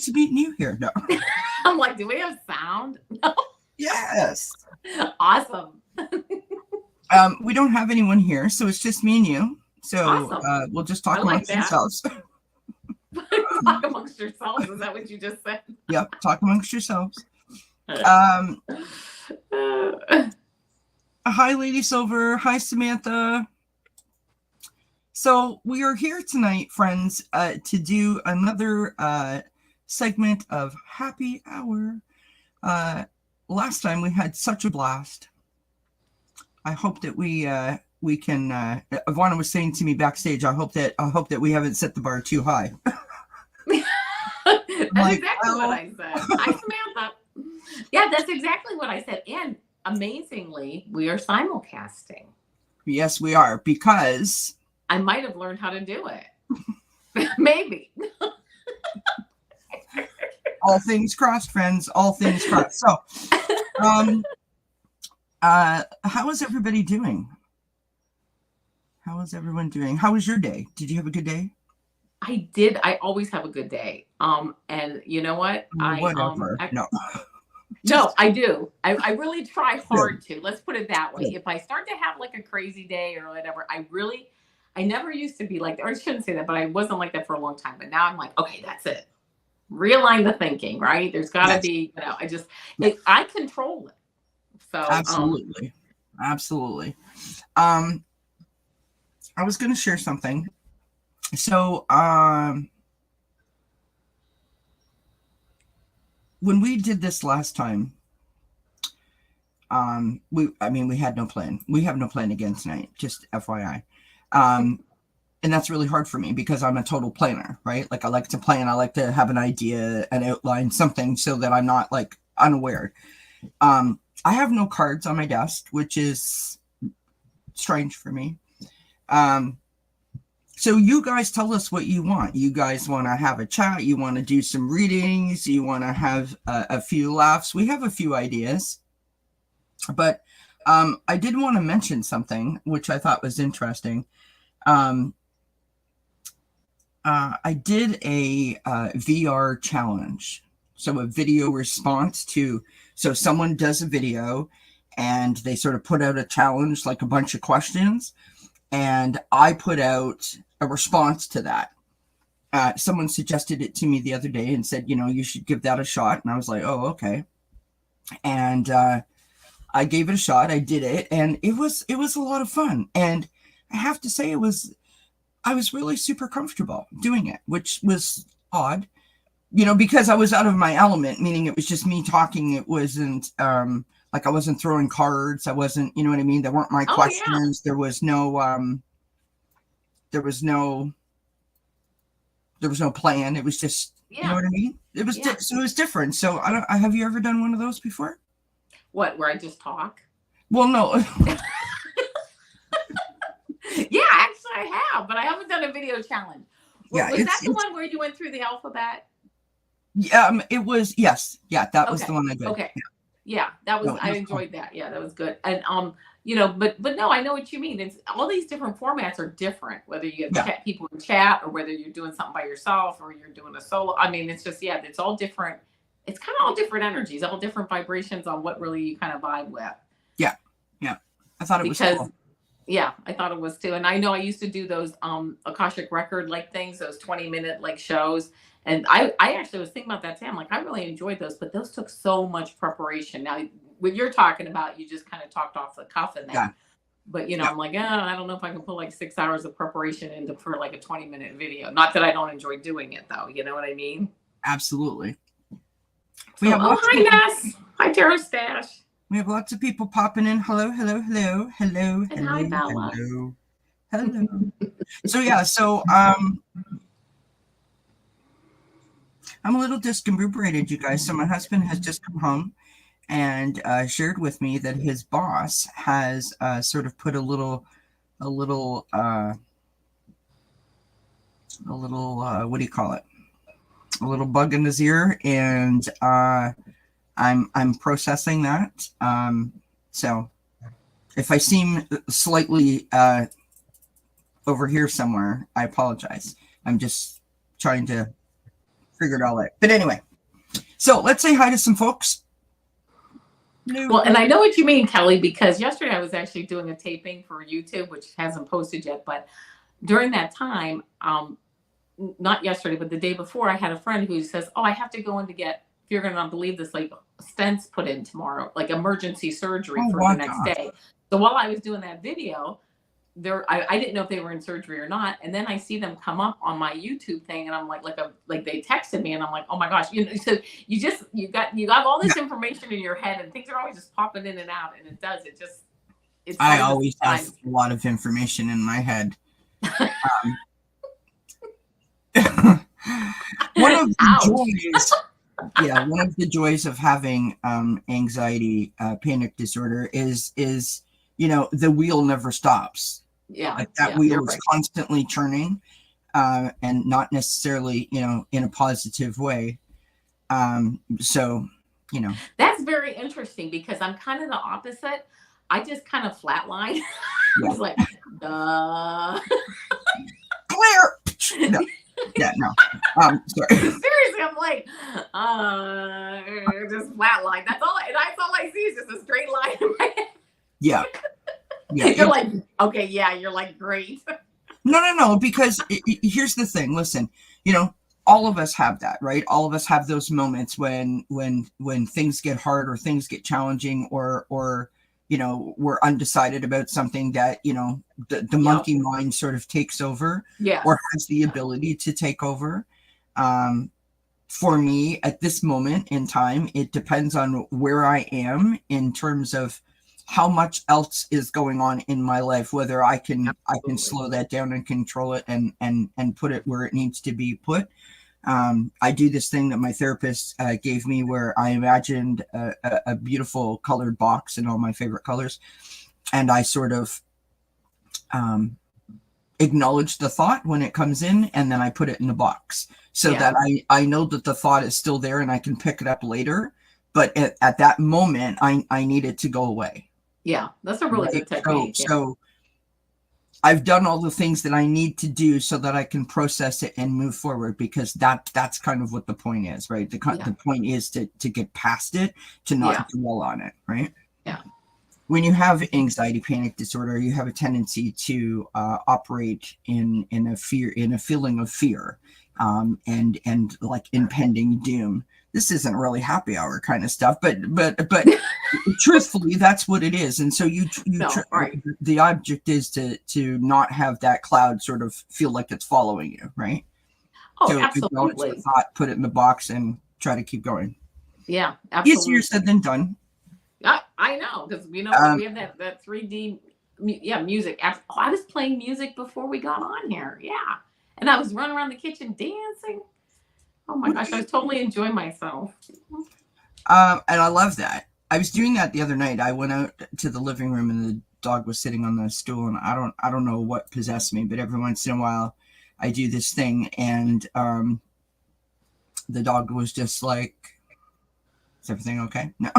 to meeting you here. No. I'm like, do we have sound? No. Yes. Awesome. We don't have anyone here, so it's just me and you. So Awesome. we'll just I talk like amongst that. ourselves. Talk amongst yourselves. Is that what you just said? Yep, talk amongst yourselves. Uh, Hi, Lady Silver. Hi, Samantha. So we are here tonight, friends, to do another segment of Happy Hour. Last time we had such a blast. I hope that we can. Avana was saying to me backstage, I hope that we haven't set the bar too high. That's like, exactly what I said. Hi, Samantha. Yeah, that's exactly what I said. And amazingly, we are simulcasting. Yes, we are, because I might have learned how to do it. Maybe. All things crossed, friends. All things crossed. So, how is everybody doing? How is everyone doing? How was your day? Did you have a good day? I did. I always have a good day. And you know what? Whatever. No, I do. I really try hard to. Let's put it that way. If I start to have like a crazy day or whatever, I never used to be like, or I shouldn't say that, but I wasn't like that for a long time. But now I'm like, okay, that's it. Realign the thinking, right? There's got to be, I control it. So absolutely. I was going to share something. So, when we did this last time, we had no plan. We have no plan again tonight, just FYI. And that's really hard for me because I'm a total planner, right? Like I like to plan. I like to have an idea and outline something so that I'm not like unaware. I have no cards on my desk, which is strange for me. So you guys tell us what you want. You guys want to have a chat. You want to do some readings. You want to have a few laughs. We have a few ideas. But I did want to mention something, which I thought was interesting. I did a VR challenge. So a video response to, so someone does a video and they sort of put out a challenge, like a bunch of questions. And I put out a response to that. Someone suggested it to me the other day and said, you should give that a shot. And I was like, oh, okay. And I gave it a shot. I did it. And it was a lot of fun. And I have to say I was really super comfortable doing it, which was odd, because I was out of my element, meaning it was just me talking. It wasn't like I wasn't throwing cards. I wasn't, you know what I mean? There weren't my questions. Yeah. There was no plan. It was just, you know what I mean? It was, so it was different. So have you ever done one of those before? What, where I just talk? Well, no. Yeah, actually I have, but I haven't done a video challenge. Was that the one where you went through the alphabet? Yeah, it was, yes. Yeah, that was the one I did. Okay. Yeah, that was, I enjoyed that. Yeah, that was good. And, but no, I know what you mean. It's all these different formats are different, whether you have people in chat or whether you're doing something by yourself or you're doing a solo. I mean, it's just, it's all different. It's kind of all different energies, all different vibrations on what really you kind of vibe with. Yeah. Yeah. I thought it was cool. Yeah, I thought it was too. And I know I used to do those Akashic record like things, those 20-minute like shows. And I actually was thinking about that today. I'm like, I really enjoyed those, but those took so much preparation. Now, when you're talking about, you just kind of talked off the cuff and that. Yeah. But, I'm like, I don't know if I can put like 6 hours of preparation into for like a 20-minute video. Not that I don't enjoy doing it, though. You know what I mean? Absolutely. Hi, Ness. Hi, Tarot Stash. We have lots of people popping in. Hello. And hi, Bella. Hello. So I'm a little discombobulated, you guys. So my husband has just come home and shared with me that his boss has sort of put a little what do you call it? A little bug in his ear, and I'm processing that. So if I seem slightly over here somewhere, I apologize. I'm just trying to figure it all out. But anyway, so let's say hi to some folks. Well, and I know what you mean, Kelly, because yesterday I was actually doing a taping for YouTube, which hasn't posted yet. But during that time, not yesterday, but the day before, I had a friend who says, "Oh, I have to go in to get, if you're going to believe this, like stents put in tomorrow, like emergency surgery for the next day." So while I was doing that video, I didn't know if they were in surgery or not, and then I see them come up on my YouTube thing, and I'm like they texted me, and I'm like, oh my gosh, so you got all this information in your head, and things are always just popping in and out, and it's I always have a lot of information in my head. One of the joys of having anxiety, panic disorder is the wheel never stops. Yeah, like that wheel is constantly churning, and not necessarily in a positive way. So that's very interesting, because I'm kind of the opposite. I just kind of flatline. I was like, duh. Clear. No. Yeah, no. Sorry. Seriously, I'm like, just flatline. That's all I see is just a straight line in my head. Yeah. You're like, okay, yeah, you're like, great. No, because here's the thing. Listen, all of us have that, right? All of us have those moments when things get hard or things get challenging, or we're undecided about something that the monkey mind sort of takes over, or has the ability to take over. For me, at this moment in time, it depends on where I am in terms of how much else is going on in my life, whether I can slow that down and control it and put it where it needs to be put. I do this thing that my therapist gave me, where I imagined a beautiful colored box in all my favorite colors, and I sort of acknowledge the thought when it comes in, and then I put it in the box so that I know that the thought is still there and I can pick it up later. But at that moment, I need it to go away. Yeah, that's a really good technique. So I've done all the things that I need to do so that I can process it and move forward, because that's kind of what the point is, right? The point is to get past it, to not dwell on it, right? Yeah. When you have anxiety, panic disorder, you have a tendency to operate in a feeling of fear, and like impending doom. This isn't really happy hour kind of stuff, but truthfully, that's what it is. And so the object is to not have that cloud sort of feel like it's following you, right? Oh, so absolutely. The thought, put it in the box, and try to keep going. Yeah, absolutely. Easier said than done. I know, because we have that 3D music. I was playing music before we got on here. Yeah, and I was running around the kitchen dancing. Oh my gosh, I was totally enjoying myself. And I love that. I was doing that the other night. I went out to the living room, and the dog was sitting on the stool, and I don't know what possessed me, but every once in a while I do this thing, and the dog was just like, "Is everything okay?" No.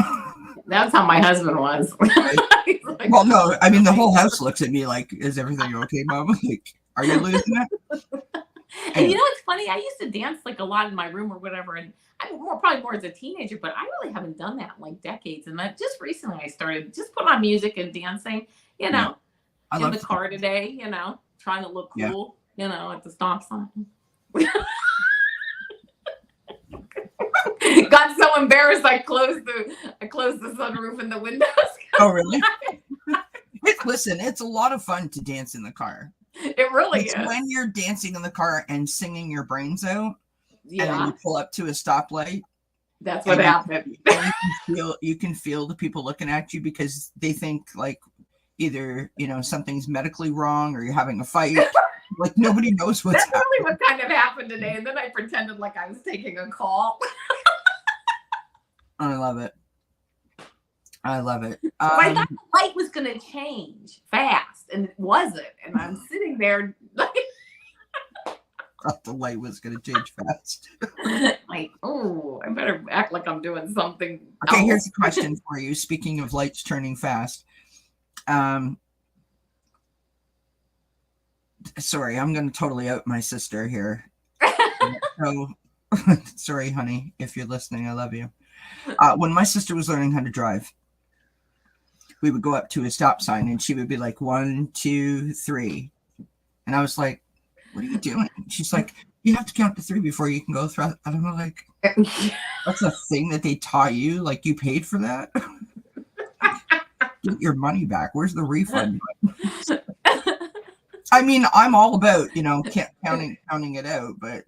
That's how my husband was. Right? Like, well, no, I mean, the whole house looks at me like, "Is everything okay, Mom?" Like, are you losing it? And it's funny, I used to dance like a lot in my room or whatever, and I'm probably more as a teenager, but I really haven't done that in like decades. And just recently I started just putting on music and dancing, in the car today, trying to look cool, at the stop sign. Got so embarrassed I closed the sunroof and the windows. Oh, really? Listen, it's a lot of fun to dance in the car. It really is. When you're dancing in the car and singing your brains out, and then you pull up to a stoplight. That's what happened. You can feel the people looking at you, because they think like either something's medically wrong or you're having a fight. Like nobody knows what's happening. That's really what kind of happened today. And then I pretended like I was taking a call. I love it. I thought the light was going to change fast, and it wasn't. And I'm sitting there like, thought the light was going to change fast. Like, oh, I better act like I'm doing something. Okay, here's a question for you. Speaking of lights turning fast, sorry, I'm going to totally out my sister here. So Sorry, honey, if you're listening, I love you. When my sister was learning how to drive, we would go up to a stop sign and she would be like, 1, 2, 3. And I was like, what are you doing? She's like, you have to count to 3 before you can go through. I don't know, like, that's a thing that they taught you? Like, you paid for that? Get your money back. Where's the refund? I mean, I'm all about, counting it out, but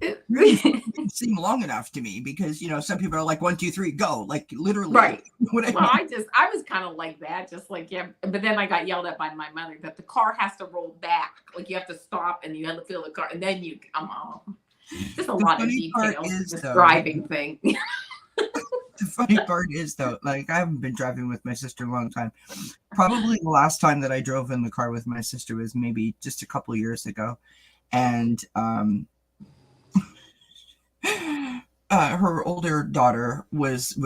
it didn't seem long enough to me because, some people are like 1, 2, 3, go, like literally. Right. What Well, I was kind of like that, just like, yeah. But then I got yelled at by my mother that the car has to roll back. Like you have to stop and you have to feel the car and then you come home. Just a lot of details. This driving thing. The funny part is, though, like I haven't been driving with my sister in a long time. Probably the last time that I drove in the car with my sister was maybe just a couple years ago. And her older daughter was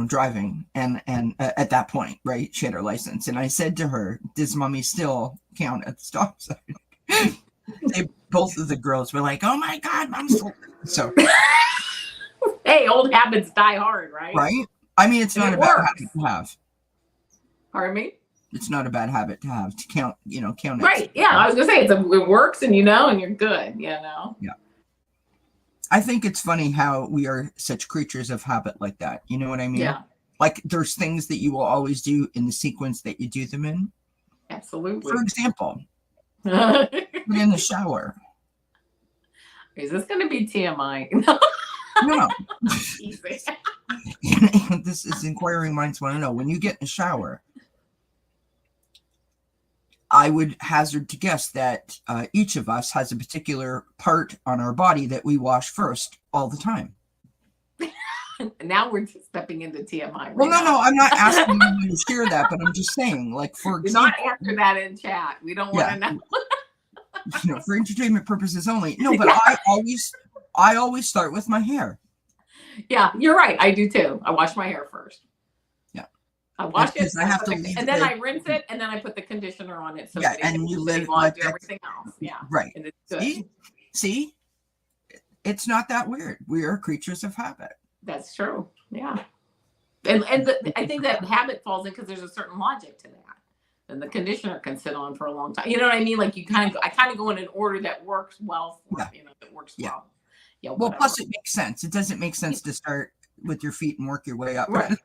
driving and at that point, right, she had her license. And I said to her, does mommy still count at the stop sign? Both of the girls were like, oh my God, mom's so. Hey, old habits die hard, right? Right? I mean, it's not a bad habit to have. Pardon me? It's not a bad habit to have, to count, count it. Right. Yeah, I was going to say, it works and and you're good, Yeah. I think it's funny how we are such creatures of habit like that. You know what I mean? Yeah. Like there's things that you will always do in the sequence that you do them in. Absolutely. For example, in the shower. Is this going to be TMI? No. This is inquiring minds want to know. When you get in the shower, I would hazard to guess that each of us has a particular part on our body that we wash first all the time. Now we're stepping into TMI. Right well, no, I'm not asking you to share that, but I'm just saying, like, for example, not answer that in chat. We don't want to know. For entertainment purposes only. No, but I always start with my hair. Yeah, you're right. I do too. I wash my hair first. Yeah. I wash it, I have to and then I rinse it, and then I put the conditioner on it. So and you live like everything else. Yeah. Right. And it's good. See? It's not that weird. We are creatures of habit. That's true. Yeah. And I think that habit falls in because there's a certain logic to that. And the conditioner can sit on for a long time. You know what I mean? Like I kind of go in an order that works well for that works well. Yeah. Well, plus it makes sense. It doesn't make sense to start with your feet and work your way up. Right.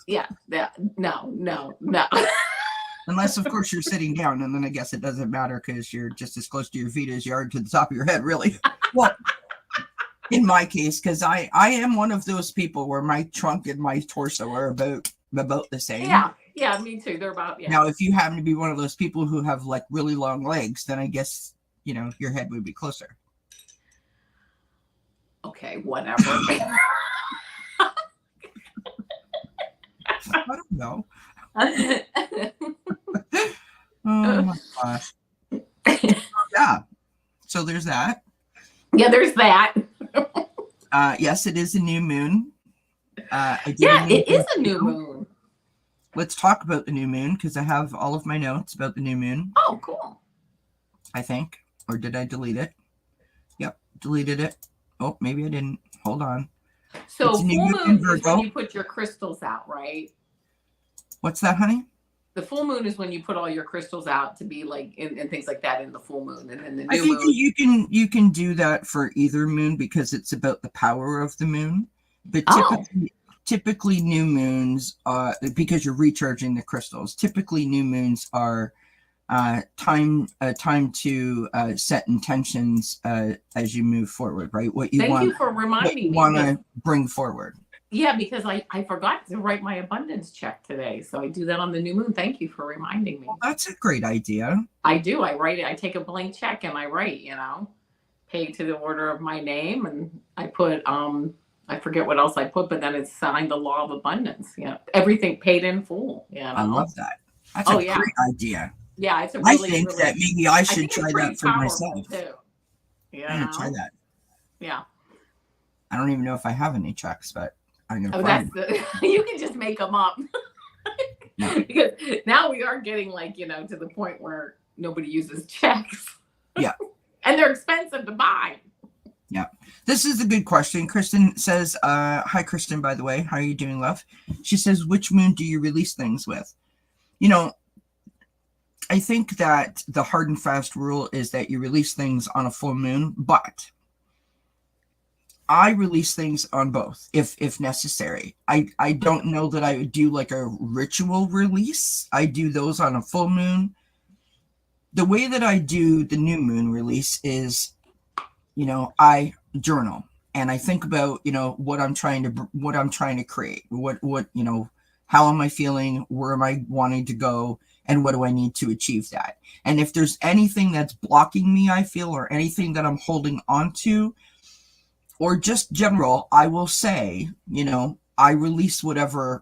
Yeah. No. Unless, of course, you're sitting down, and then I guess it doesn't matter because you're just as close to your feet as you are to the top of your head, really. Well, in my case, because I am one of those people where my trunk and my torso are about the same. Yeah, me too. They're about, Now, if you happen to be one of those people who have like really long legs, then I guess, your head would be closer. Okay, whatever. I don't know. Oh my gosh. Yeah. So there's that. Yeah, there's that. Yes, it is a new moon. It is a new moon. Let's talk about the new moon because I have all of my notes about the new moon. Oh, cool. I think. Or did I delete it? Yep, deleted it. Oh, maybe I didn't. Hold on. So full moon is when you put your crystals out, right? What's that, honey? The full moon is when you put all your crystals out to be like and things like that in the full moon, and then the new I think moon. you can do that for either moon because it's about the power of the moon. But typically new moons, because you're recharging the crystals. Typically new moons are time to set intentions as you move forward, right? Thank you for reminding me. Want to bring forward. Yeah, because I forgot to write my abundance check today, so I do that on the new moon. Thank you for reminding me. Well, that's a great idea. I do. I write it. I take a blank check and I write. Paid to the order of my name, and I put I forget what else I put, but then it's signed the law of abundance. Everything paid in full. I love that. That's a great idea. Yeah, it's a really. I think that maybe I should try that for myself. Too. Yeah, I'm gonna try that. Yeah. I don't even know if I have any checks, but I'm gonna find them. You can just make them up. No. Because now we are getting to the point where nobody uses checks. Yeah. And they're expensive to buy. Yeah. This is a good question. Kristen says, hi, Kristen, by the way. How are you doing, love? She says, which moon do you release things with? You know, I think that the hard and fast rule is that you release things on a full moon, but I release things on both if necessary. I don't know that I would do like a ritual release. I do those on a full moon. The way that I do the new moon release is, I journal and I think about, what I'm trying to create. How am I feeling? Where am I wanting to go? And what do I need to achieve that? And if there's anything that's blocking me, I feel, or anything that I'm holding on to, or just general, I will say, I release whatever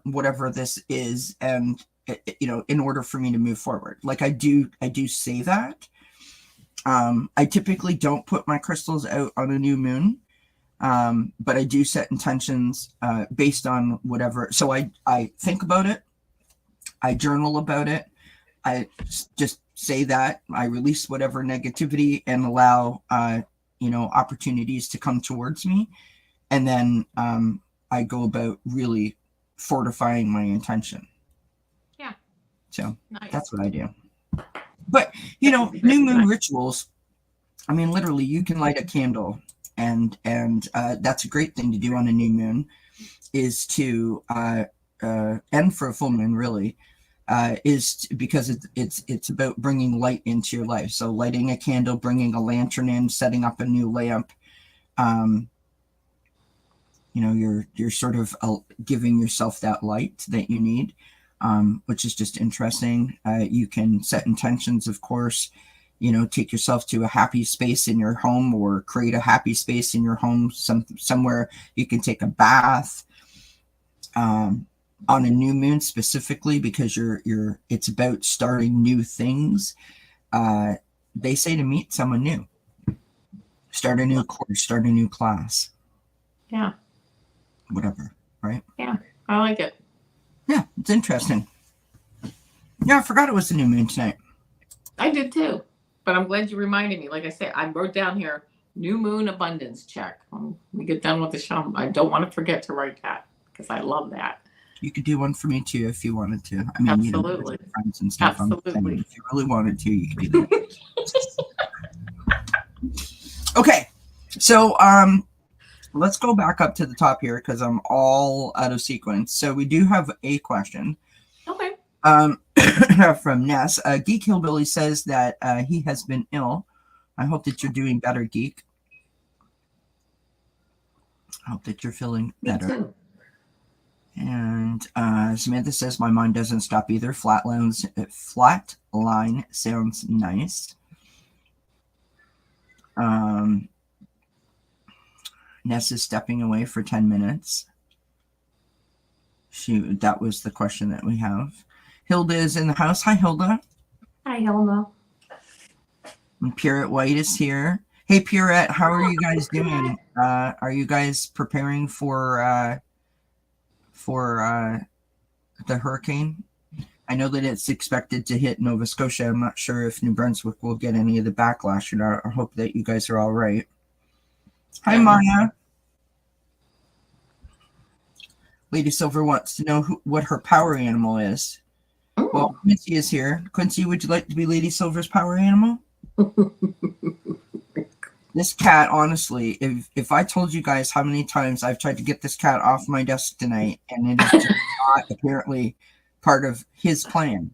this is, and in order for me to move forward. Like I do say that. I typically don't put my crystals out on a new moon, but I do set intentions based on whatever. So I think about it, I journal about it, I just say that I release whatever negativity and allow opportunities to come towards me, and then I go about really fortifying my intention. Yeah. So nice. That's what I do. But new moon rituals, I mean, literally, you can light a candle, and that's a great thing to do on a new moon, is to and for a full moon, really, because it's about bringing light into your life. So lighting a candle, bringing a lantern in, setting up a new lamp. You're sort of giving yourself that light that you need, which is just interesting. You can set intentions, of course. Take yourself to a happy space in your home, or create a happy space in your home, somewhere you can take a bath. On a new moon specifically, because it's about starting new things. They say to meet someone new, start a new course, start a new class. Yeah. Whatever, right? Yeah, I like it. Yeah, it's interesting. Yeah, I forgot it was the new moon tonight. I did too, but I'm glad you reminded me. Like I said, I wrote down here, new moon abundance check. When we get done with the show, I don't want to forget to write that, because I love that. You could do one for me too if you wanted to. I mean, absolutely, friends and stuff. Absolutely. If you really wanted to, you could do that. Okay, so let's go back up to the top here, because I'm all out of sequence. So we do have a question. Okay. From Ness. Geek Hillbilly says that he has been ill. I hope that you're doing better, Geek. I hope that you're feeling better. Me too. And Samantha says, my mind doesn't stop either. Flatline sounds nice. Ness is stepping away for 10 minutes. That was the question that we have. Hilda is in the house. Hi, Hilda. Hi, Hilda. And Pierrette White is here. Hey, Pierrette, how are you guys doing? Are you guys preparing for the hurricane? I know that it's expected to hit Nova Scotia. I'm not sure if New Brunswick will get any of the backlash or not. I hope that you guys are all right. Hi, Maya. Lady Silver wants to know what her power animal is. Ooh. Well, Quincy is here. Quincy, would you like to be Lady Silver's power animal? This cat, honestly, if I told you guys how many times I've tried to get this cat off my desk tonight, and it is just not apparently part of his plan.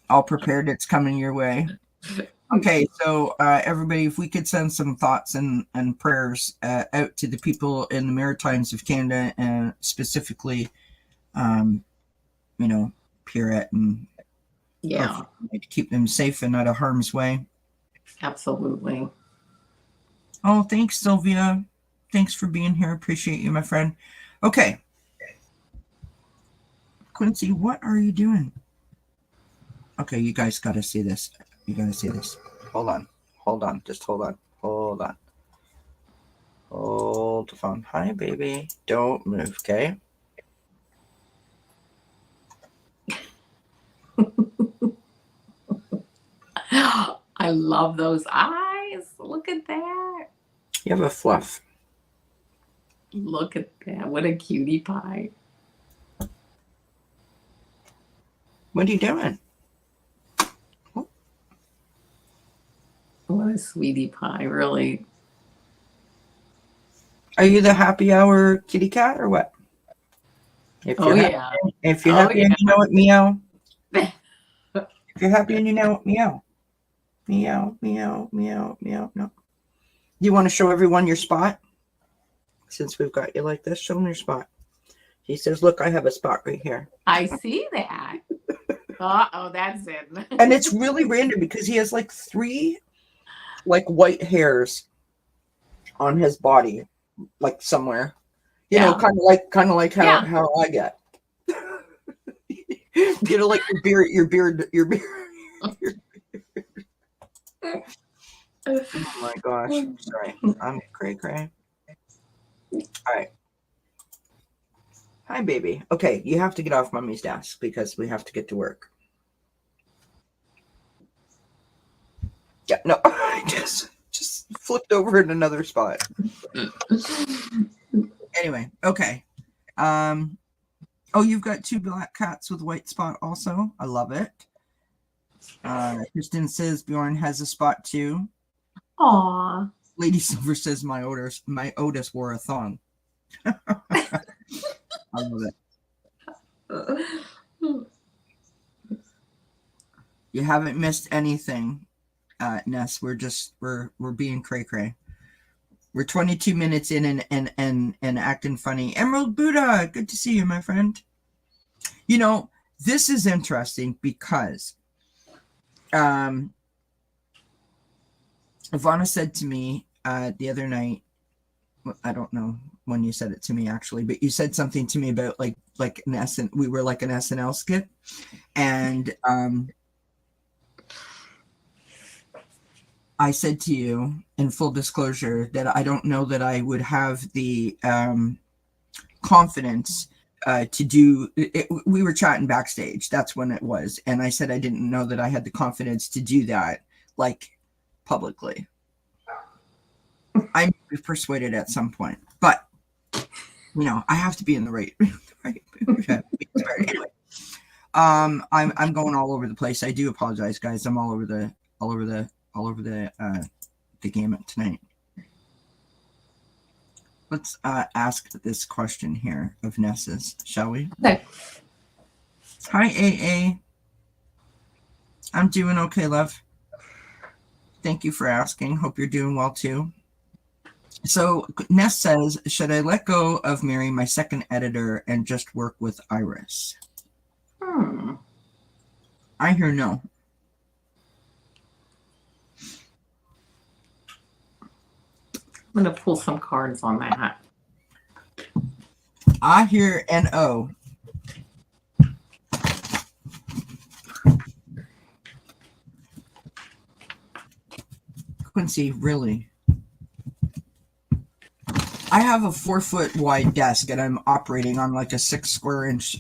All prepared, it's coming your way. Okay, so everybody, if we could send some thoughts and prayers out to the people in the Maritimes of Canada, and specifically, Pierrette, and to keep them safe and out of harm's way. Absolutely. Oh, thanks, Sylvia. Thanks for being here. Appreciate you, my friend. Okay. Quincy, what are you doing? Okay, you guys got to see this. You got to see this. Hold on. Just hold on. Hold the phone. Hi, baby. Don't move, okay? I love those eyes. look at that. You have a fluff. Look at that. What a cutie pie. What are you doing? What a sweetie pie, really. Are you the happy hour kitty cat or what? If Oh, you're yeah. happy, if you're Oh, happy and yeah. you know it, meow. If you're happy and you know it, meow. Meow, meow, meow, meow. No. You want to show everyone your spot? Since we've got you like this, show them your spot. He says, look, I have a spot right here. I see that. Uh-oh, that's it. And it's really random because he has like 3 like white hairs on his body, like somewhere. You know, kind of like how I get. You know, like your beard. Oh my gosh. Sorry. I'm cray. All right. Hi, baby. Okay, you have to get off mommy's desk because we have to get to work. Yeah, no, I just flipped over in another spot. Anyway, okay. Oh, you've got 2 black cats with white spot also. I love it. Kristen says Bjorn has a spot too. Aw. Lady Silver says my Otis wore a thong. I love it. You haven't missed anything, Ness. We're being cray. We're 22 minutes in and acting funny. Emerald Buddha, good to see you, my friend. You know, this is interesting because Avana said to me the other night, I don't know when you said it to me actually, but you said something to me about like we were like an SNL skit, and I said to you in full disclosure that I don't know that I would have the confidence to do it. We were chatting backstage. That's when it was. And I said I didn't know that I had the confidence to do that, like, publicly. I'm persuaded at some point. But, you know, I have to be in the right anyway. I'm going all over the place. I do apologize, guys. I'm all over the gamut tonight. Let's ask this question here of Nessa's, shall we? Okay. Hi, AA. I'm doing okay, love. Thank you for asking. Hope you're doing well too. So Ness says, should I let go of Mary, my second editor, and just work with Iris? I hear no. I'm going to pull some cards on that. I hear NO. Quincy, really? I have a 4-foot wide desk and I'm operating on like a 6 square inch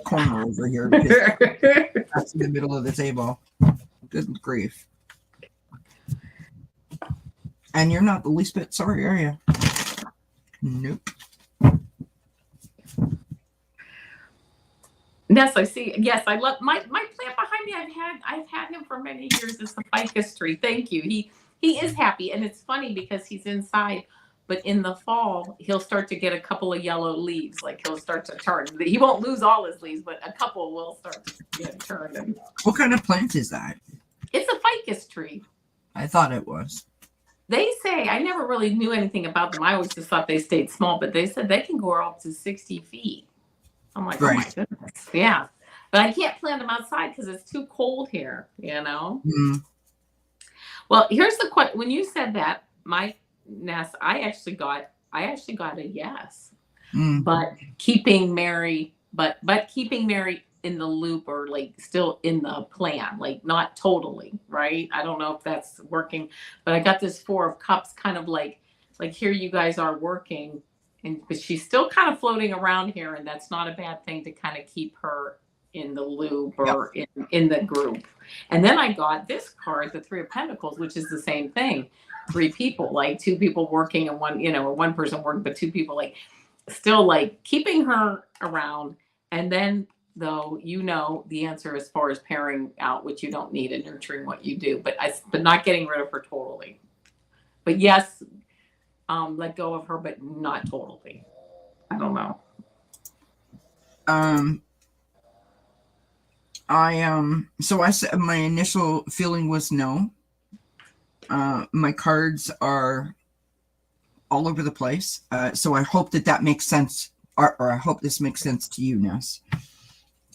corner over here because that's in the middle of the table. Good grief. And you're not the least bit sorry, are you? Nope. Yes, I see. Yes, I love my plant behind me. I've had him for many years. It's a ficus tree. Thank you. He is happy, and it's funny because he's inside. But in the fall, he'll start to get a couple of yellow leaves. Like he'll start to turn. He won't lose all his leaves, but a couple will start to get turned. And what kind of plant is that? It's a ficus tree. I thought it was. They say, I never really knew anything about them. I always just thought they stayed small, but they said they can grow up to 60 feet. I'm like, right. Oh my goodness. Yeah. But I can't plant them outside because it's too cold here, you know? Mm. Well, here's the question. When you said that, my Ness, I actually got a yes. Mm. But keeping Mary in the loop, or like still in the plan, like not totally, right? I don't know if that's working, but I got this 4 of Cups kind of like here you guys are working, but she's still kind of floating around here, and that's not a bad thing to kind of keep her in the loop or in the group. And then I got this card, the 3 of Pentacles, which is the same thing. three people, like two people working and one, or one person working, but two people, like still like keeping her around. And then though, the answer as far as pairing out what you don't need and nurturing what you do, but not getting rid of her totally. But yes, let go of her, but not totally. I don't know. So I said my initial feeling was no. My cards are all over the place. So I hope that makes sense, or I hope this makes sense to you, Ness.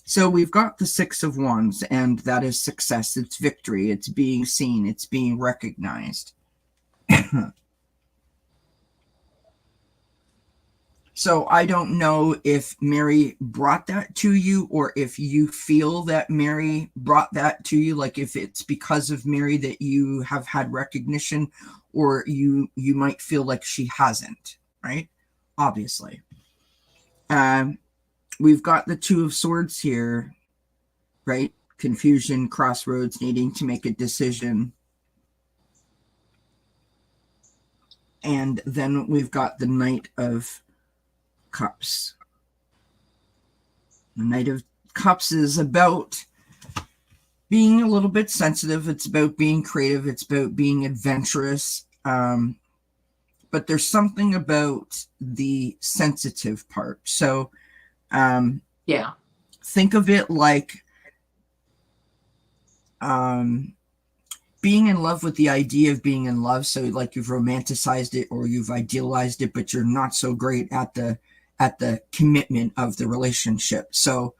So we've got the Six of Wands, and that is success. It's victory. It's being seen. It's being recognized. So I don't know if Mary brought that to you, or if you feel that Mary brought that to you, like if it's because of Mary that you have had recognition, or you might feel like she hasn't, right? Obviously. We've got the Two of Swords here, right? Confusion, crossroads, needing to make a decision. And then we've got the Knight of Cups. The Knight of Cups is about being a little bit sensitive. It's about being creative. It's about being adventurous. But there's something about the sensitive part. So, yeah, think of it like being in love with the idea of being in love. So like you've romanticized it or you've idealized it, but you're not so great at the commitment of the relationship. So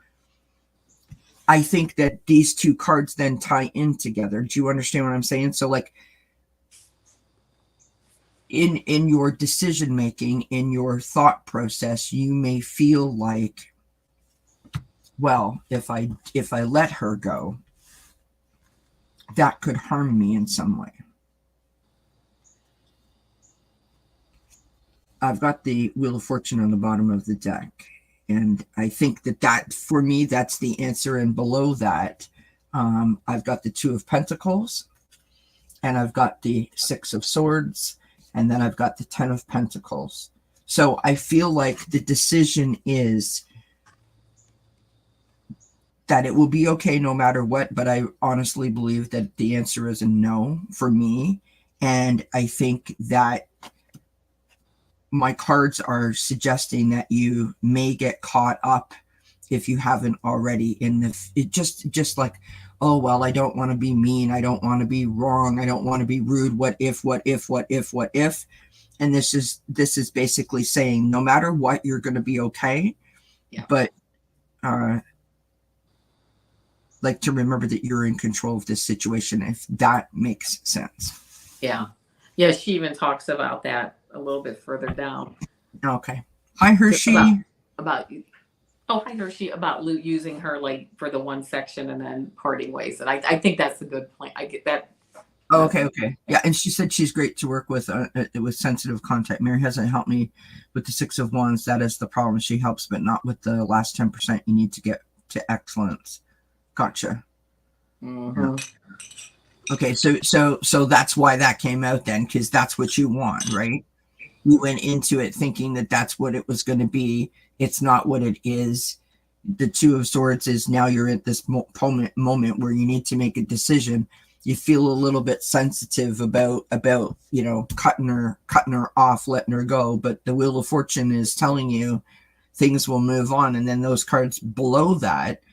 I think that these two cards then tie in together. Do you understand what I'm saying? So like in your decision making, in your thought process, you may feel like, well, if I let her go, that could harm me in some way. I've got the Wheel of Fortune on the bottom of the deck. And I think that for me, that's the answer. And below that, I've got the Two of Pentacles, and I've got the Six of Swords, and then I've got the Ten of Pentacles. So I feel like the decision is that it will be okay no matter what, but I honestly believe that the answer is a no for me. And I think that my cards are suggesting that you may get caught up, if you haven't already, in it just like, oh, well, I don't want to be mean. I don't want to be wrong. I don't want to be rude. What if? And this is basically saying no matter what, you're going to be okay. Yeah. But like to remember that you're in control of this situation, if that makes sense. Yeah. Yeah. She even talks about that a little bit further down. Okay. Hi, Hershey. Hi, Hershey, about using her like for the one section and then parting ways. And I think that's a good point. I get that. Oh, okay. Yeah, and she said she's great to work with sensitive contact. Mary hasn't helped me with the Six of Wands. That is the problem. She helps, but not with the last 10% you need to get to excellence. Gotcha. Mm-hmm. Yeah. Okay, so that's why that came out then, because that's what you want, right? You went into it thinking that that's what it was going to be. It's not what it is. The Two of Swords is now you're at this moment where you need to make a decision. You feel a little bit sensitive about cutting her off, letting her go. But the Wheel of Fortune is telling you things will move on. And then those cards below that,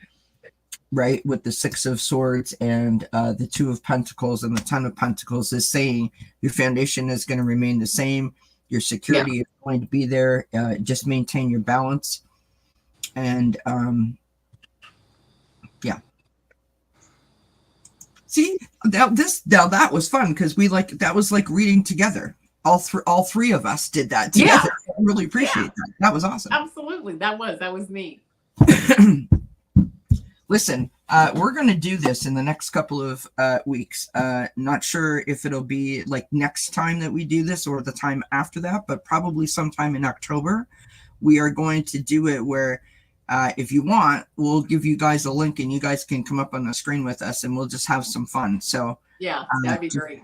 right, with the Six of Swords and the Two of Pentacles and the Ten of Pentacles, is saying your foundation is going to remain the same. Your security is going to be there. Just maintain your balance. And yeah. See, that was fun because that was like reading together. All three of us did that together. Yeah. I really appreciate that. That was awesome. Absolutely. That was neat. Listen, we're going to do this in the next couple of weeks. Not sure if it'll be like next time that we do this or the time after that, but probably sometime in October. We are going to do it where if you want, we'll give you guys a link and you guys can come up on the screen with us and we'll just have some fun. So yeah, that'd be great.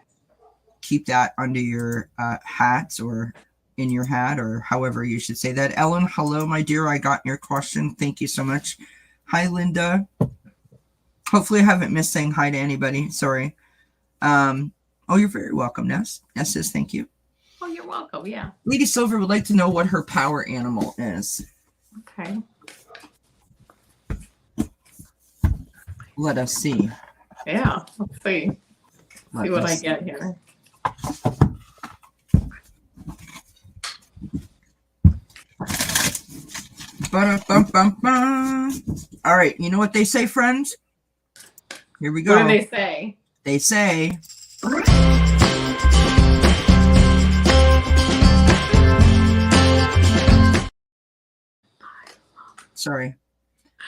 keep that under your hats or in your hat, or however you should say that. Ellen, hello, my dear. I got your question. Thank you so much. Hi, Linda. Hopefully I haven't missed saying hi to anybody. Sorry. Oh, you're very welcome, Ness. Ness says thank you. Oh, you're welcome. Yeah. Lady Silver would like to know what her power animal is. Okay. Let us see. Yeah. Let's see. See what I get here. All right. You know what they say, friends? Here we go. What do they say? They say... Sorry.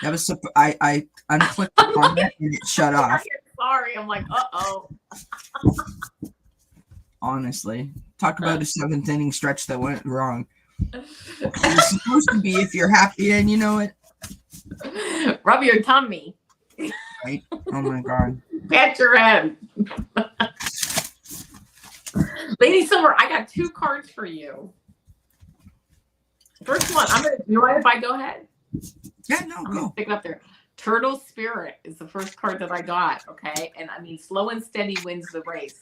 That was I unclicked on it and it shut off. Sorry, I'm like, uh-oh. Honestly. Talk about a 7th inning stretch that went wrong. It's supposed to be if you're happy and you know it. Rub your tummy. Right? Oh my God. Pat your head. Lady Silver, I got 2 cards for you. First one, you mind if I go ahead? Yeah, no, I'm go. pick it up there. Turtle Spirit is the first card that I got. Okay. And I mean, slow and steady wins the race.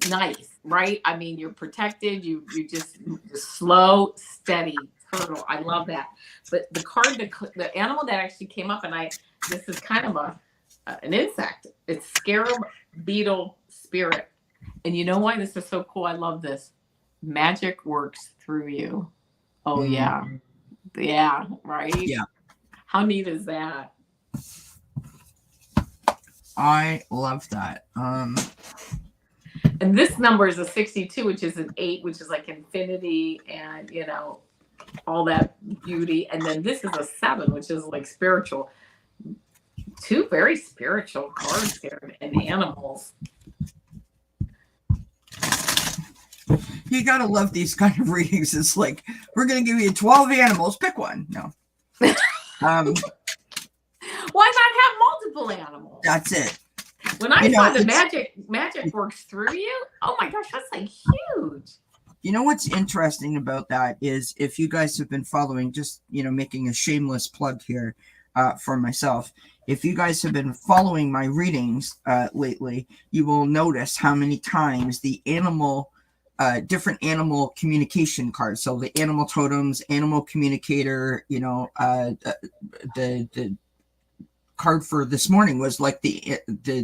Nice, right? I mean, you're protected. You just slow, steady turtle. I love that. But the card, the animal that actually came up, and this is kind of an insect. It's Scarab Beetle Spirit. And you know why this is so cool? I love this. Magic works through you. Oh yeah. Yeah, right? Yeah. How neat is that? I love that. And this number is a 62, which is an 8, which is like infinity and, you know, all that beauty. And then this is a 7, which is like spiritual. 2 very spiritual cards here and animals. You gotta love these kind of readings. It's like, we're gonna give you 12 animals, pick one. No. Why not have multiple animals? That's it. When I saw the magic works through you, oh my gosh, that's like huge. You know what's interesting about that is, if you guys have been following, just, you know, making a shameless plug here for myself, if you guys have been following my readings lately, you will notice how many times the different animal communication cards, so the animal totems, animal communicator, you know, the card for this morning was like the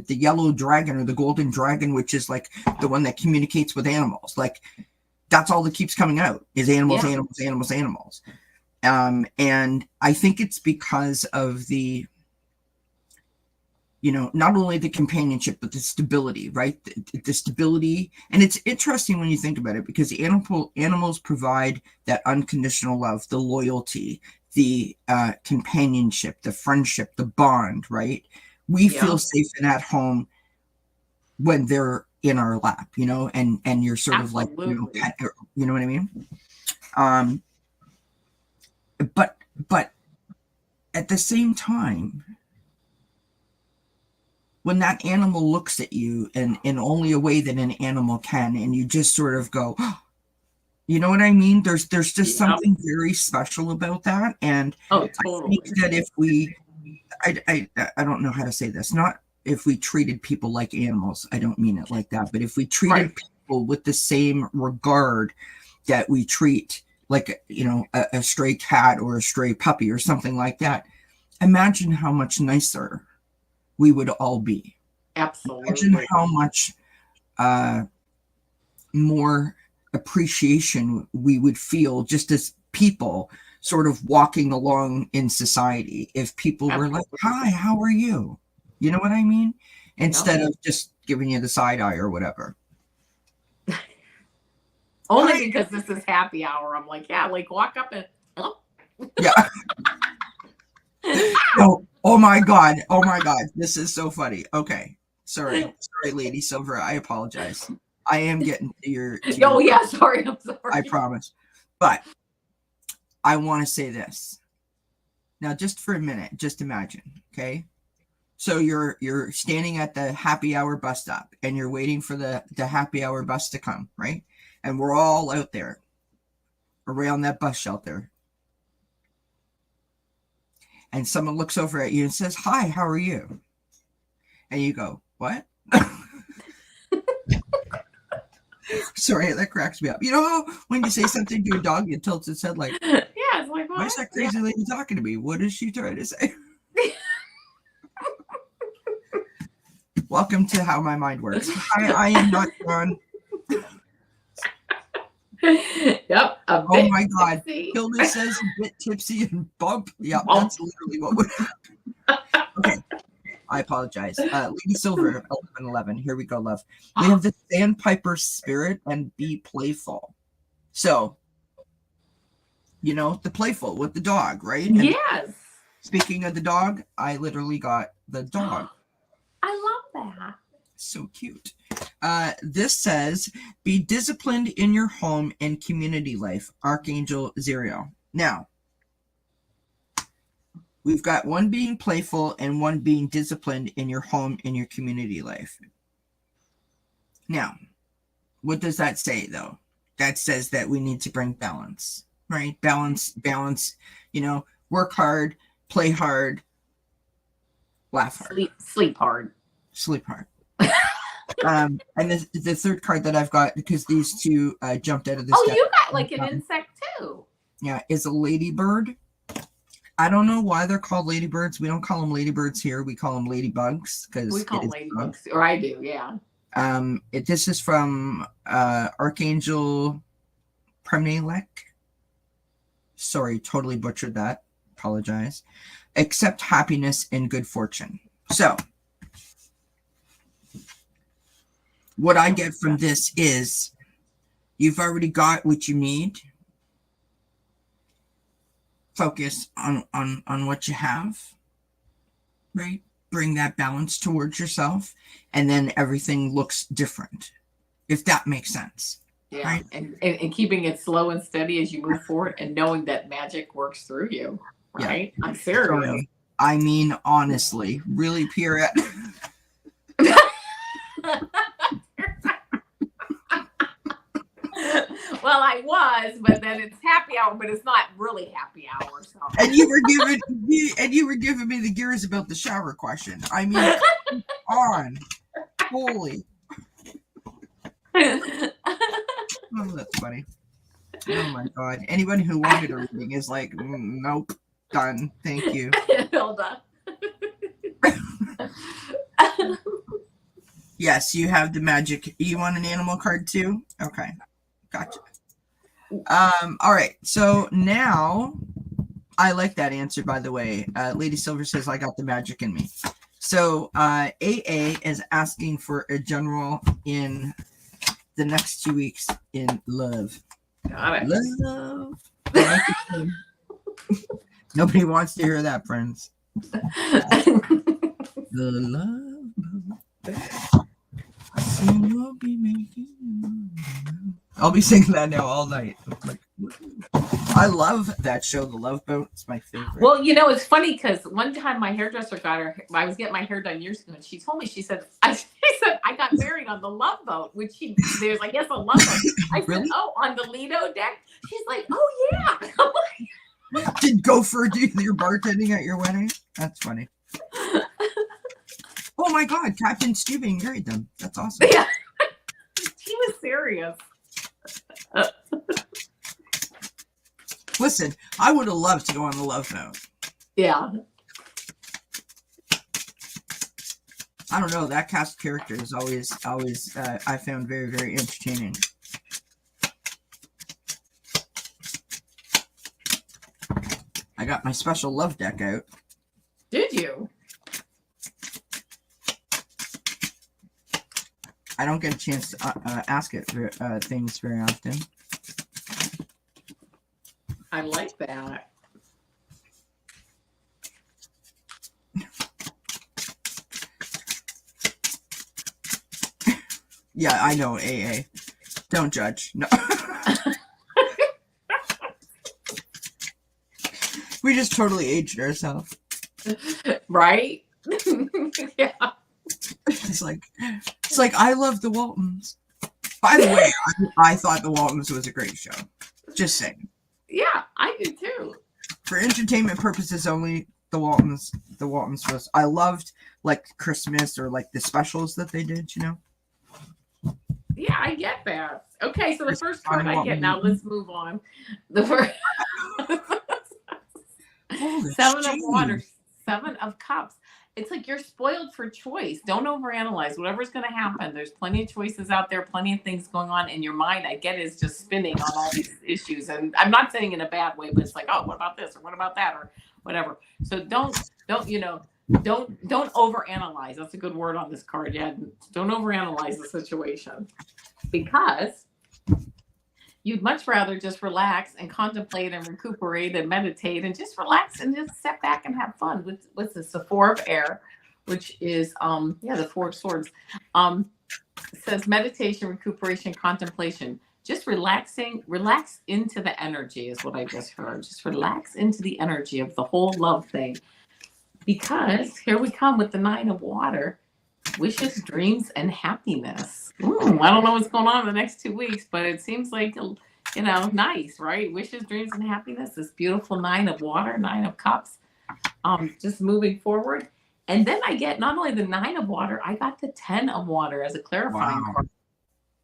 yellow dragon or the golden dragon, which is like the one that communicates with animals. Like, that's all that keeps coming out is animals, yeah. animals. And I think it's because of the, you know, not only the companionship, but the stability, right? The stability. And it's interesting when you think about it, because the animals provide that unconditional love, the loyalty, the companionship, the friendship, the bond, right? We feel safe and at home when they're in our lap, you know, and you're sort Absolutely. of like, you know what I mean? But at the same time, when that animal looks at you and in only a way that an animal can, and you just sort of go, oh, you know what I mean? There's just something very special about that. And totally. I think that if we, I don't know how to say this, not if we treated people like animals, I don't mean it like that, but if we treated people with the same regard that we treat, like, you know, a stray cat or a stray puppy or something like that, imagine how much nicer we would all be. Absolutely. Imagine how much more appreciation we would feel just as people sort of walking along in society if people were like, hi, how are you? You know what I mean? Instead of just giving you the side eye or whatever. Only because this is happy hour. I'm like, yeah, like walk up and yeah. No, oh my god, this is so funny. Okay, sorry, Lady Silver, I apologize. I am getting to your sorry, I'm sorry. I promise. But I want to say this now, just for a minute. Just imagine, okay, So you're standing at the happy hour bus stop and you're waiting for the happy hour bus to come, right? And we're all out there around that bus shelter. And someone looks over at you and says, "Hi, how are you?" And you go, "What?" Sorry, that cracks me up. You know how when you say something to a dog, it tilts its head like, Yeah, it's like, why is that crazy lady talking to me? What is she trying to say? Welcome to How My Mind Works. I am not John. Yep. Oh my God. Hilda says a bit tipsy and bump. Yeah, that's literally what would happen. Okay. I apologize. Lady Silver, 1111. Here we go, love. We have the Sandpiper Spirit and Be Playful. So, you know, the playful with the dog, right? And yes. Speaking of the dog, I literally got the dog. I love that. So cute. This says, be disciplined in your home and community life. Archangel Zero. Now, we've got one being playful and one being disciplined in your home and your community life. Now, what does that say, though? That says that we need to bring balance, right? Balance, you know, work hard, play hard, laugh hard. Sleep hard. Sleep hard. And the third card that I've got, because these two jumped out of this. Oh, you got like an insect too. Yeah, is a ladybird. I don't know why they're called ladybirds. We don't call them ladybirds here. We call them ladybugs because we call them ladybugs, or I do, yeah. This is from Archangel Premelech. Sorry, totally butchered that. Apologize. Accept happiness and good fortune. So, what I get from this is you've already got what you need. Focus on what you have, right? Bring that balance towards yourself, and then everything looks different, if that makes sense. Yeah, right? and keeping it slow and steady as you move forward, and knowing that magic works through you, right? Yeah. I'm serious. Sorry. I mean, honestly, really, Pierrette. Well, I was, but then it's happy hour, but it's not really happy hour. So. And you were giving me the gears about the shower question. I mean, on, holy. Oh, that's funny. Oh my God! Anyone who wanted a reading is like, nope, done. Thank you. Hilda. Yes, you have the magic. You want an animal card too? Okay. Gotcha. All right. So now I like that answer, by the way. Lady Silver says, I got the magic in me. So AA is asking for a general in the next 2 weeks in love. Got it. Love. Nobody wants to hear that, friends. The love. We'll be making. I'll be singing that now all night. I love that show, The Love Boat. It's my favorite. Well, you know, it's funny because one time my hairdresser I was getting my hair done years ago, and she told me, she said, I got married on the Love Boat, which there's, I guess, a love boat. I said, really? Oh, on the Lido deck? She's like, oh, yeah. Did Gopher do your bartending at your wedding? That's funny. Oh my God, Captain Steubing married them. That's awesome. Yeah. He was serious. Listen, I would have loved to go on the Love Boat. Yeah. I don't know. That cast of characters always I found very, very entertaining. I got my special love deck out. Did you? I don't get a chance to ask it for things very often. I like that. Yeah, I know, AA. Don't judge. No. We just totally aged ourselves. Right? Yeah. It's like I love the Waltons. By the way, I thought the Waltons was a great show. Just saying. Yeah, I do too. For entertainment purposes only, the Waltons was. I loved like Christmas or like the specials that they did. You know. Yeah, I get that. Okay, so the Christmas first card time, I get now. Let's move on. The first Holy 7 of Water, shit. 7 of Cups. It's like you're spoiled for choice. Don't overanalyze. Whatever's going to happen, there's plenty of choices out there, plenty of things going on in your mind. I get it, is just spinning on all these issues. And I'm not saying in a bad way, but it's like, oh, what about this? Or what about that? Or whatever. So don't overanalyze. That's a good word on this card. Yeah. Don't overanalyze the situation, because you'd much rather just relax and contemplate and recuperate and meditate and just relax and just step back and have fun with this, the 4 of Air, which is the 4 of Swords. Says meditation, recuperation, contemplation. Just relax into the energy is what I just heard. Just relax into the energy of the whole love thing. Because here we come with the 9 of Water. Wishes, dreams, and happiness. I don't know what's going on in the next 2 weeks, but it seems like, nice, right? Wishes, dreams, and happiness. This beautiful 9 of Water, 9 of Cups. Just moving forward. And then I get not only the 9 of Water, I got the 10 of Water as a clarifying card.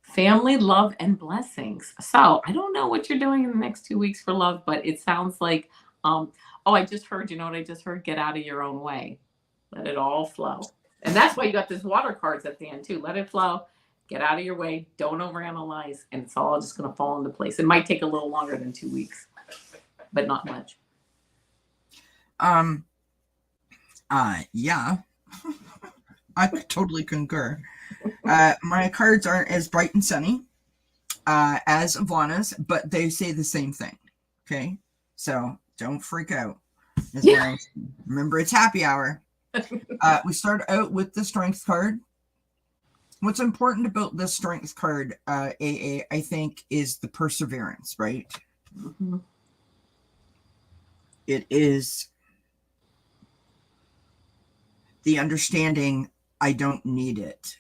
Family, love, and blessings. So I don't know what you're doing in the next 2 weeks for love, but it sounds like, I just heard, you know what I just heard? Get out of your own way. Let it all flow. And that's why you got this water cards at the end too. Let it flow. Get out of your way. Don't overanalyze. And it's all just going to fall into place. It might take a little longer than 2 weeks, but not much. Yeah. I totally concur. My cards aren't as bright and sunny as Avana's, but they say the same thing. Okay? So don't freak out. Yeah. Remember, it's happy hour. We start out with the Strength card. What's important about the Strength card, AA, I think, is the perseverance, right? Mm-hmm. It is the understanding, I don't need it.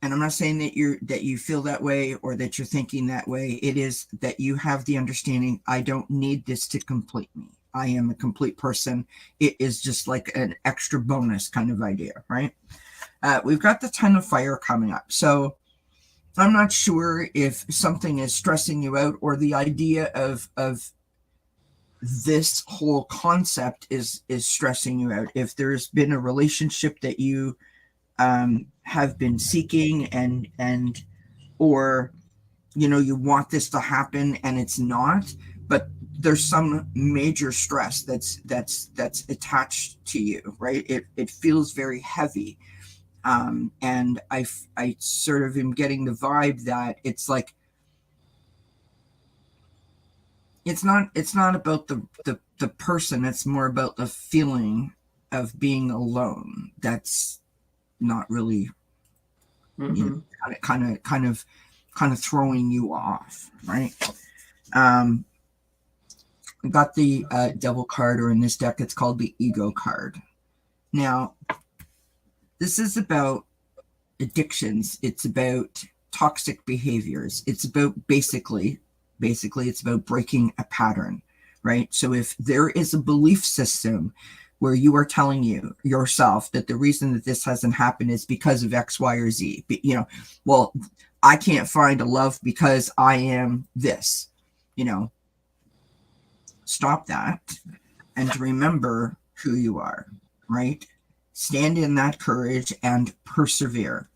And I'm not saying that you feel that way or that you're thinking that way. It is that you have the understanding, I don't need this to complete me. I am a complete person. It is just like an extra bonus kind of idea, right? We've got the 10 of Fire coming up. So I'm not sure if something is stressing you out or the idea of this whole concept is stressing you out. If there's been a relationship that you have been seeking and or you want this to happen and it's not, but there's some major stress that's attached to you, right? It feels very heavy, and I sort of am getting the vibe that it's like it's not about the person. It's more about the feeling of being alone. That's not really, kind of throwing you off, right? Got the Devil card, or in this deck, it's called the Ego card. Now, this is about addictions. It's about toxic behaviors. It's about basically, it's about breaking a pattern, right? So if there is a belief system where you are telling yourself that the reason that this hasn't happened is because of X, Y, or Z, well, I can't find a love because I am this, stop that and remember who you are, right? Stand in that courage and persevere,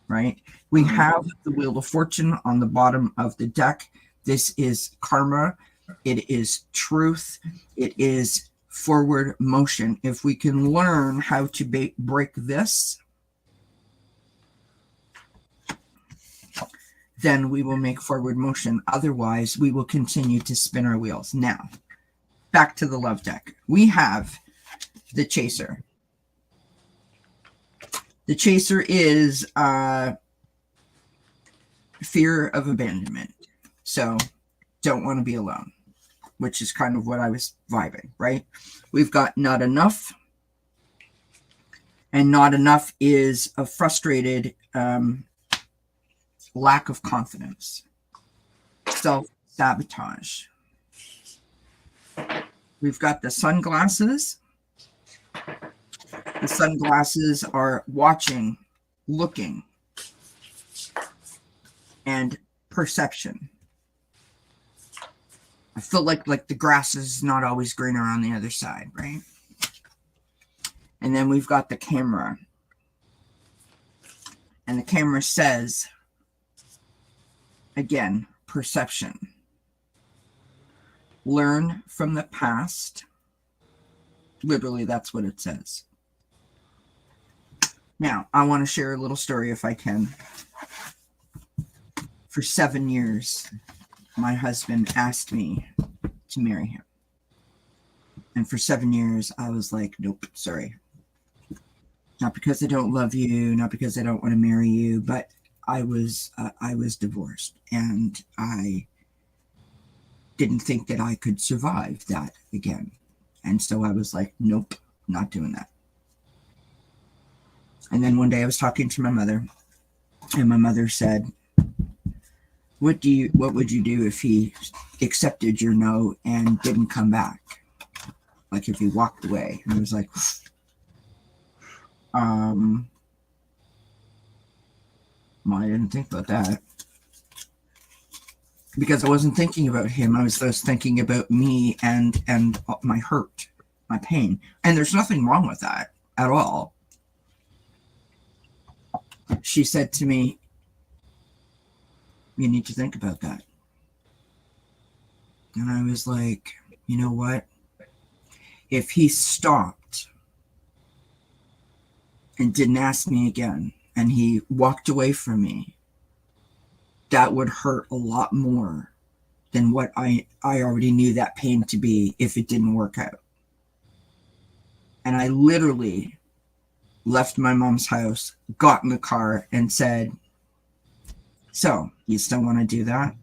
right? We have the Wheel of Fortune on the bottom of the deck. This is karma. It is truth. It is forward motion. If we can learn how to break this, then we will make forward motion. Otherwise, we will continue to spin our wheels. Now, back to the love deck. We have the Chaser. The Chaser is fear of abandonment. So, don't want to be alone, which is kind of what I was vibing, right? We've got not enough. And not enough is a frustrated lack of confidence, self-sabotage. We've got the sunglasses. The sunglasses are watching, looking, and perception. I feel like the grass is not always greener on the other side, right? And then we've got the camera. And the camera says, again, perception. Learn from the past. Literally, that's what it says. Now, I want to share a little story if I can. For 7 years, my husband asked me to marry him. And for 7 years, I was like, nope, sorry. Not because I don't love you, not because I don't want to marry you, but I was divorced, and I didn't think that I could survive that again. And so I was like, nope, not doing that. And then one day I was talking to my mother, and my mother said, what would you do if he accepted your no and didn't come back? Like if he walked away? And I was like, well, I didn't think about that. Because I wasn't thinking about him. I was just thinking about me and my hurt, my pain. And there's nothing wrong with that at all. She said to me, you need to think about that. And I was like, you know what? If he stopped and didn't ask me again, and he walked away from me, that would hurt a lot more than what I already knew that pain to be if it didn't work out. And I literally left my mom's house, got in the car, and said, so, you still want to do that?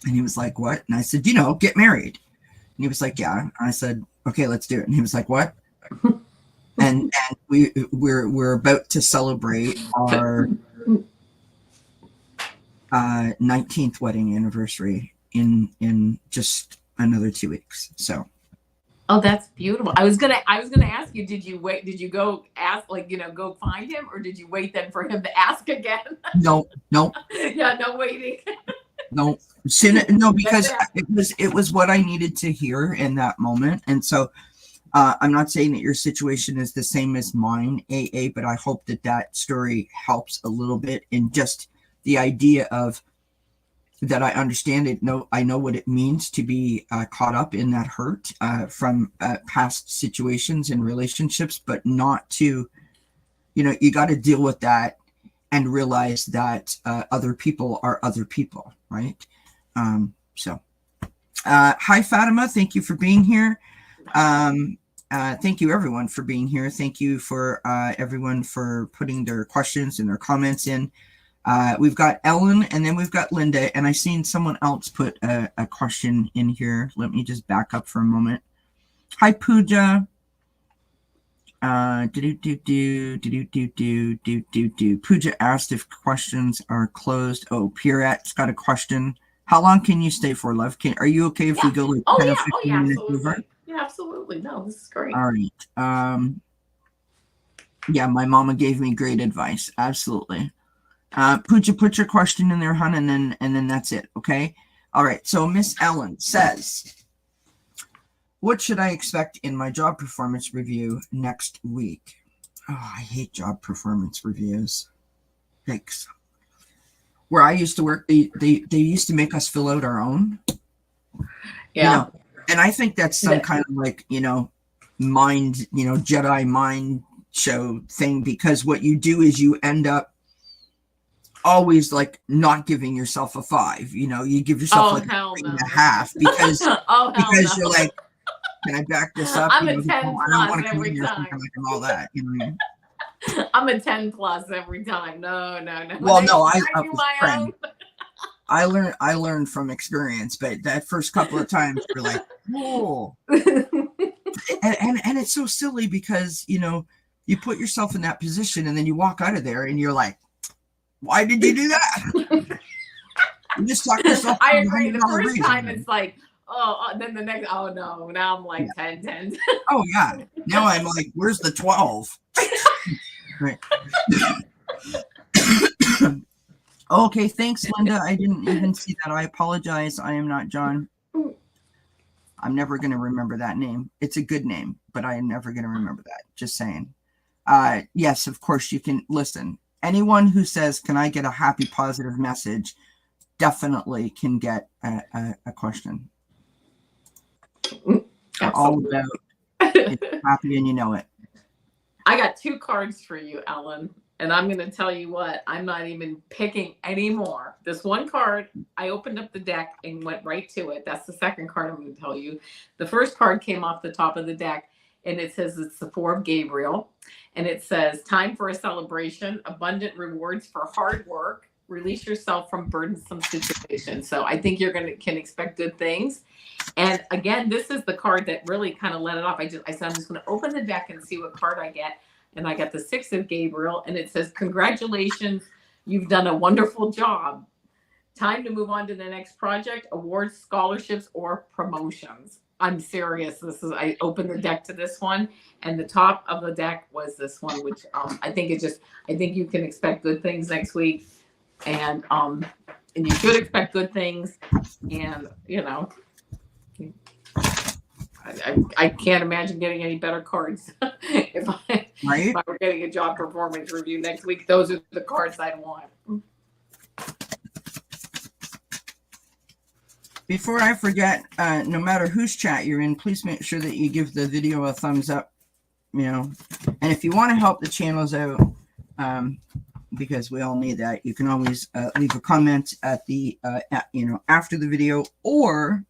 And he was like, what? And I said, get married. And he was like, yeah. And I said, okay, let's do it. And he was like, what? and we're about to celebrate our 19th wedding anniversary in just another 2 weeks. So. Oh, that's beautiful. I was gonna ask you, did you wait? Did you go ask, go find him, or did you wait then for him to ask again? No. Yeah, no waiting. No, because it was what I needed to hear in that moment. And so I'm not saying that your situation is the same as mine, AA, but I hope that story helps a little bit in just the idea of that I understand it. No, I know what it means to be caught up in that hurt from past situations and relationships, but not to, you got to deal with that and realize that other people are other people, right? Hi, Fatima. Thank you for being here. Thank you, everyone, for being here. Thank you for everyone for putting their questions and their comments in. We've got Ellen, and then we've got Linda, and I've seen someone else put a question in here. Let me just back up for a moment. Hi, Pooja. Pooja asked if questions are closed. Oh, Pierrette's got a question. How long can you stay for, love? Are you okay if we go like 10 or 15 minutes over? Yeah, absolutely. No, this is great. All right. Yeah, my mama gave me great advice. Absolutely. Pooja, put your question in there, hon, and then that's it. Okay. All right. So Miss Ellen says, what should I expect in my job performance review next week? Oh, I hate job performance reviews. Thanks. Where I used to work, they used to make us fill out our own. Yeah. And I think that's some kind of like, mind, Jedi mind show thing, because what you do is you end up always like not giving yourself a 5. You give yourself like a 3.5 because because you're like, can I back this up? I'm a 10 plus every time. And all that, I'm a 10 plus every time. No. Well, no, I learned from experience, but that first couple of times you're like, whoa. and it's so silly because, You put yourself in that position, and then you walk out of there, and you're like, "Why did you do that?" You just talk yourself. I agree. The $100 first raise, time man. it's like, oh, then the next, oh no, now I'm like Yeah. 10. Oh yeah. Now I'm like, where's the 12? Right. Okay, thanks, Linda. I didn't even see that. I apologize. I am not John. I'm never going to remember that name. It's a good name, but I am never going to remember that. Just saying. Yes, of course you can listen. Anyone who says, "Can I get a happy, positive message?" definitely can get a question. We're all about it's happy, and you know it. I got 2 cards for you, Ellen. And I'm going to tell you what, I'm not even picking anymore. This one card, I opened up the deck and went right to it. That's the second card I'm going to tell you. The first card came off the top of the deck, and it says it's the 4 of Gabriel. And it says, time for a celebration, abundant rewards for hard work, release yourself from burdensome situations. So I think can expect good things. And again, this is the card that really kind of let it off. I said, I'm just going to open the deck and see what card I get. And I got the 6 of Gabriel, and it says, congratulations, you've done a wonderful job. Time to move on to the next project, awards, scholarships, or promotions. I'm serious. I opened the deck to this one, and the top of the deck was this one, which I think you can expect good things next week. And you should expect good things. And, I can't imagine getting any better cards. If I were getting a job performance review next week, those are the cards I'd want. Before I forget, no matter whose chat you're in, please make sure that you give the video a thumbs up, and if you want to help the channels out, because we all need that, you can always leave a comment at the after the video, or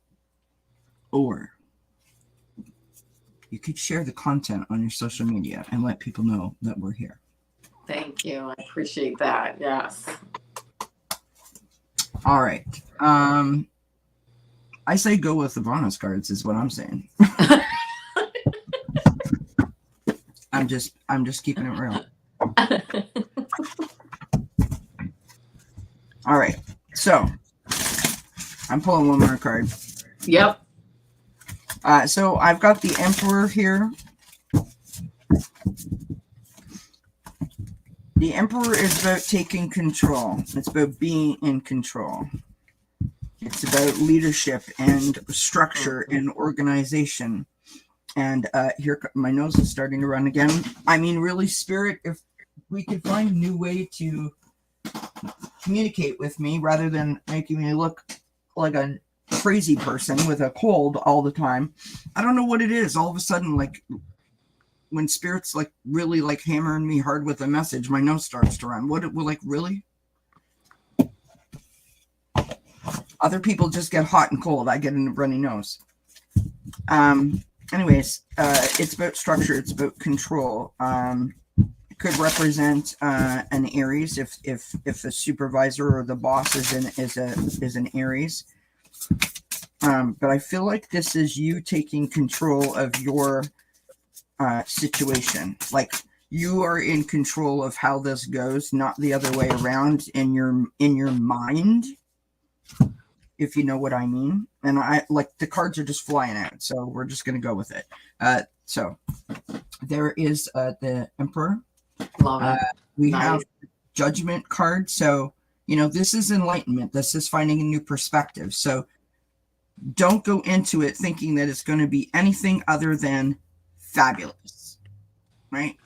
you could share the content on your social media and let people know that we're here. Thank you. I appreciate that. Yes. All right. I say go with the Avana's cards is what I'm saying. I'm just keeping it real. All right. So I'm pulling one more card. Yep. So I've got the Emperor here. The Emperor is about taking control. It's about being in control. It's about leadership and structure and organization. And here, my nose is starting to run again. I mean, really, Spirit, if we could find a new way to communicate with me rather than making me look like a crazy person with a cold all the time. I don't know what it is. All of a sudden, like when Spirit's like really like hammering me hard with a message, my nose starts to run. Really? Other people just get hot and cold. I get a runny nose. Anyways, it's about structure. It's about control. It could represent an Aries if the supervisor or the boss is an Aries. But I feel like this is you taking control of your situation. Like you are in control of how this goes, not the other way around in your mind, if you know what I mean. And I like the cards are just flying out, so we're just gonna go with it. So there is the Emperor. Love it. We have Judgment card. So this is enlightenment. This is finding a new perspective. So don't go into it thinking that it's going to be anything other than fabulous, right?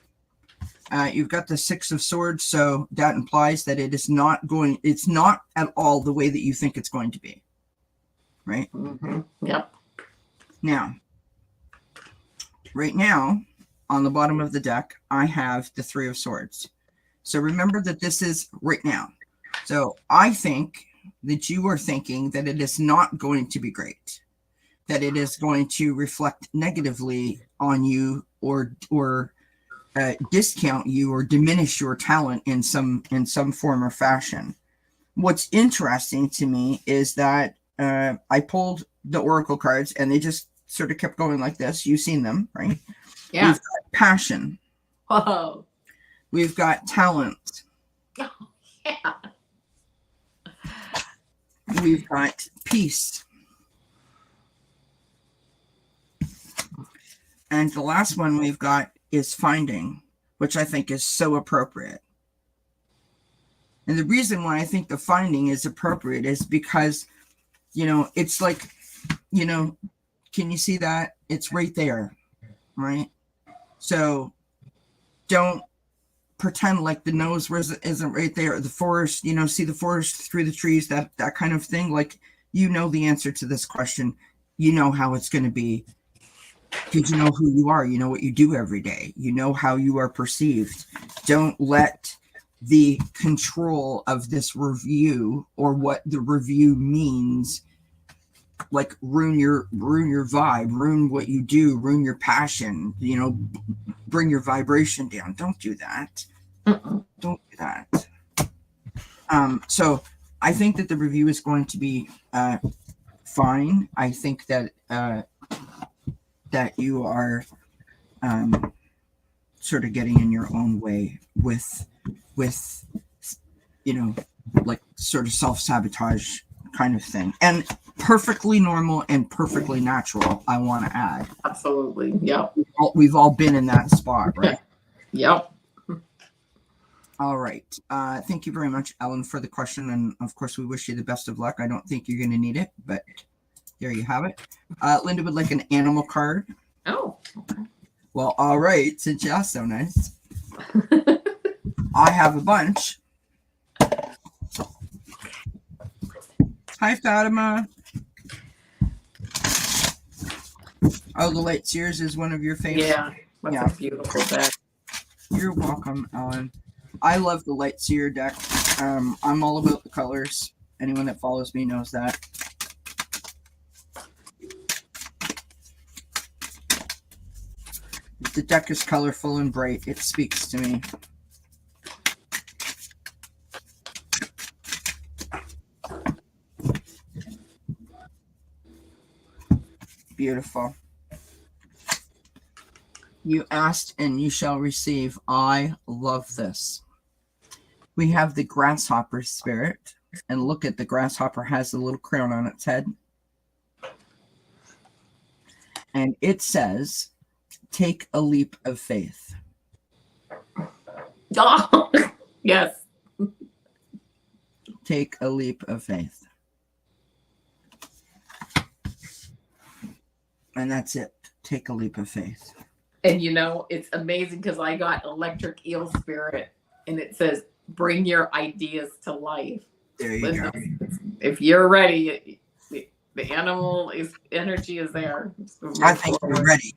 You've got the 6 of Swords, so that implies that it's not at all the way that you think it's going to be, right? Mm-hmm. Yep. Now, right now, on the bottom of the deck, I have the 3 of Swords. So remember that this is right now. So I think that you are thinking that it is not going to be great, that it is going to reflect negatively on you or discount you or diminish your talent in some form or fashion. What's interesting to me is that I pulled the Oracle cards and they just sort of kept going like this. You've seen them, right? Yeah. We've got passion. Whoa. We've got talent. Oh, yeah. We've got peace. And the last one we've got is finding, which I think is so appropriate. And the reason why I think the finding is appropriate is because, it's like, can you see that? It's right there, right? So don't pretend like the nose isn't right there. The forest, see the forest through the trees, that kind of thing. Like, the answer to this question, how it's going to be, because you know who you are, you know what you do every day, you know how you are perceived. Don't let the control of this review or what the review means like ruin your vibe, ruin what you do, ruin your passion, bring your vibration down. Don't do that. Don't do that. So I think that the review is going to be fine. I think that that you are sort of getting in your own way with like sort of self-sabotage kind of thing, and perfectly normal and perfectly natural, I want to add. Absolutely. Yep. We've all been in that spot, right? Yep. All right. Thank you very much, Ellen, for the question, and of course we wish you the best of luck. I don't think you're going to need it, but there you have it. Linda would like an animal card. Oh, okay. Well, all right, since you're so nice. I have a bunch. Hi, Fatima. Oh, the Light Sears is one of your favorites? Yeah, that's a beautiful deck. You're welcome, Ellen. I love the Light Seer deck. I'm all about the colors. Anyone that follows me knows that. The deck is colorful and bright. It speaks to me. Beautiful. You asked and you shall receive. I love this. We have the grasshopper spirit. And look at the grasshopper has a little crown on its head. And it says, take a leap of faith. Oh, yes. Take a leap of faith. And that's it. Take a leap of faith. And it's amazing because I got electric eel spirit and it says, bring your ideas to life. There you go. If you're ready, the animal energy is there. I think you're ready.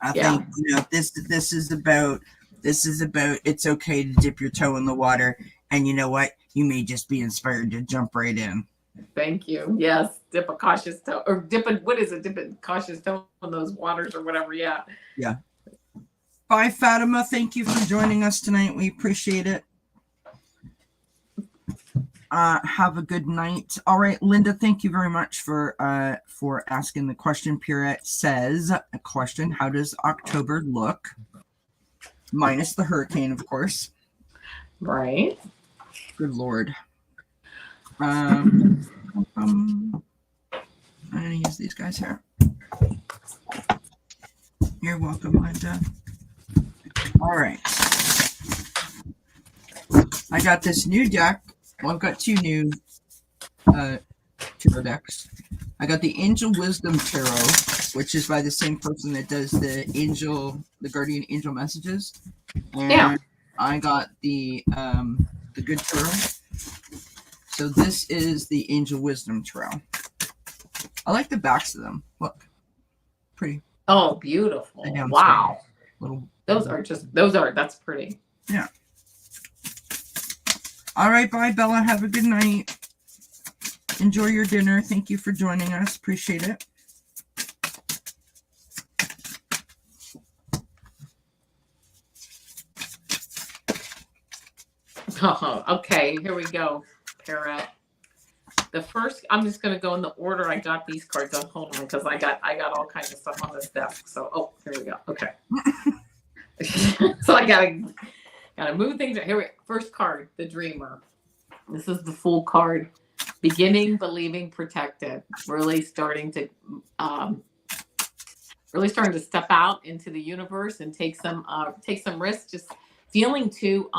I think this is about it's okay to dip your toe in the water, and you know what? You may just be inspired to jump right in. Thank you. Yes, dip a cautious toe, or dip a cautious toe in those waters or whatever. Yeah. Yeah. Bye, Fatima. Thank you for joining us tonight. We appreciate it. Have a good night. All right, Linda, thank you very much for asking the question. Pierrette says, a question, how does October look? Minus the hurricane, of course. Right. Good Lord. I'm going to use these guys here. You're welcome, Linda. All right. I got this new deck. Well, I've got two new tarot decks. I got the Angel Wisdom Tarot, which is by the same person that does the Guardian Angel Messages. And I got the Good Tarot. So this is the Angel Wisdom Tarot. I like the backs of them. Look. Pretty. Oh, beautiful. Wow. That's pretty. Yeah. All right, bye, Bella. Have a good night. Enjoy your dinner. Thank you for joining us. Appreciate it. Oh, okay, here we go, Pierrette. The first, I'm just going to go in the order I got these cards on. Hold on, because I got all kinds of stuff on this desk. So, here we go. Okay. So I gotta move things. Here we go. First card, the Dreamer. This is the Fool card. Beginning, believing, protected. Really starting to step out into the universe and take some risks. Just feeling too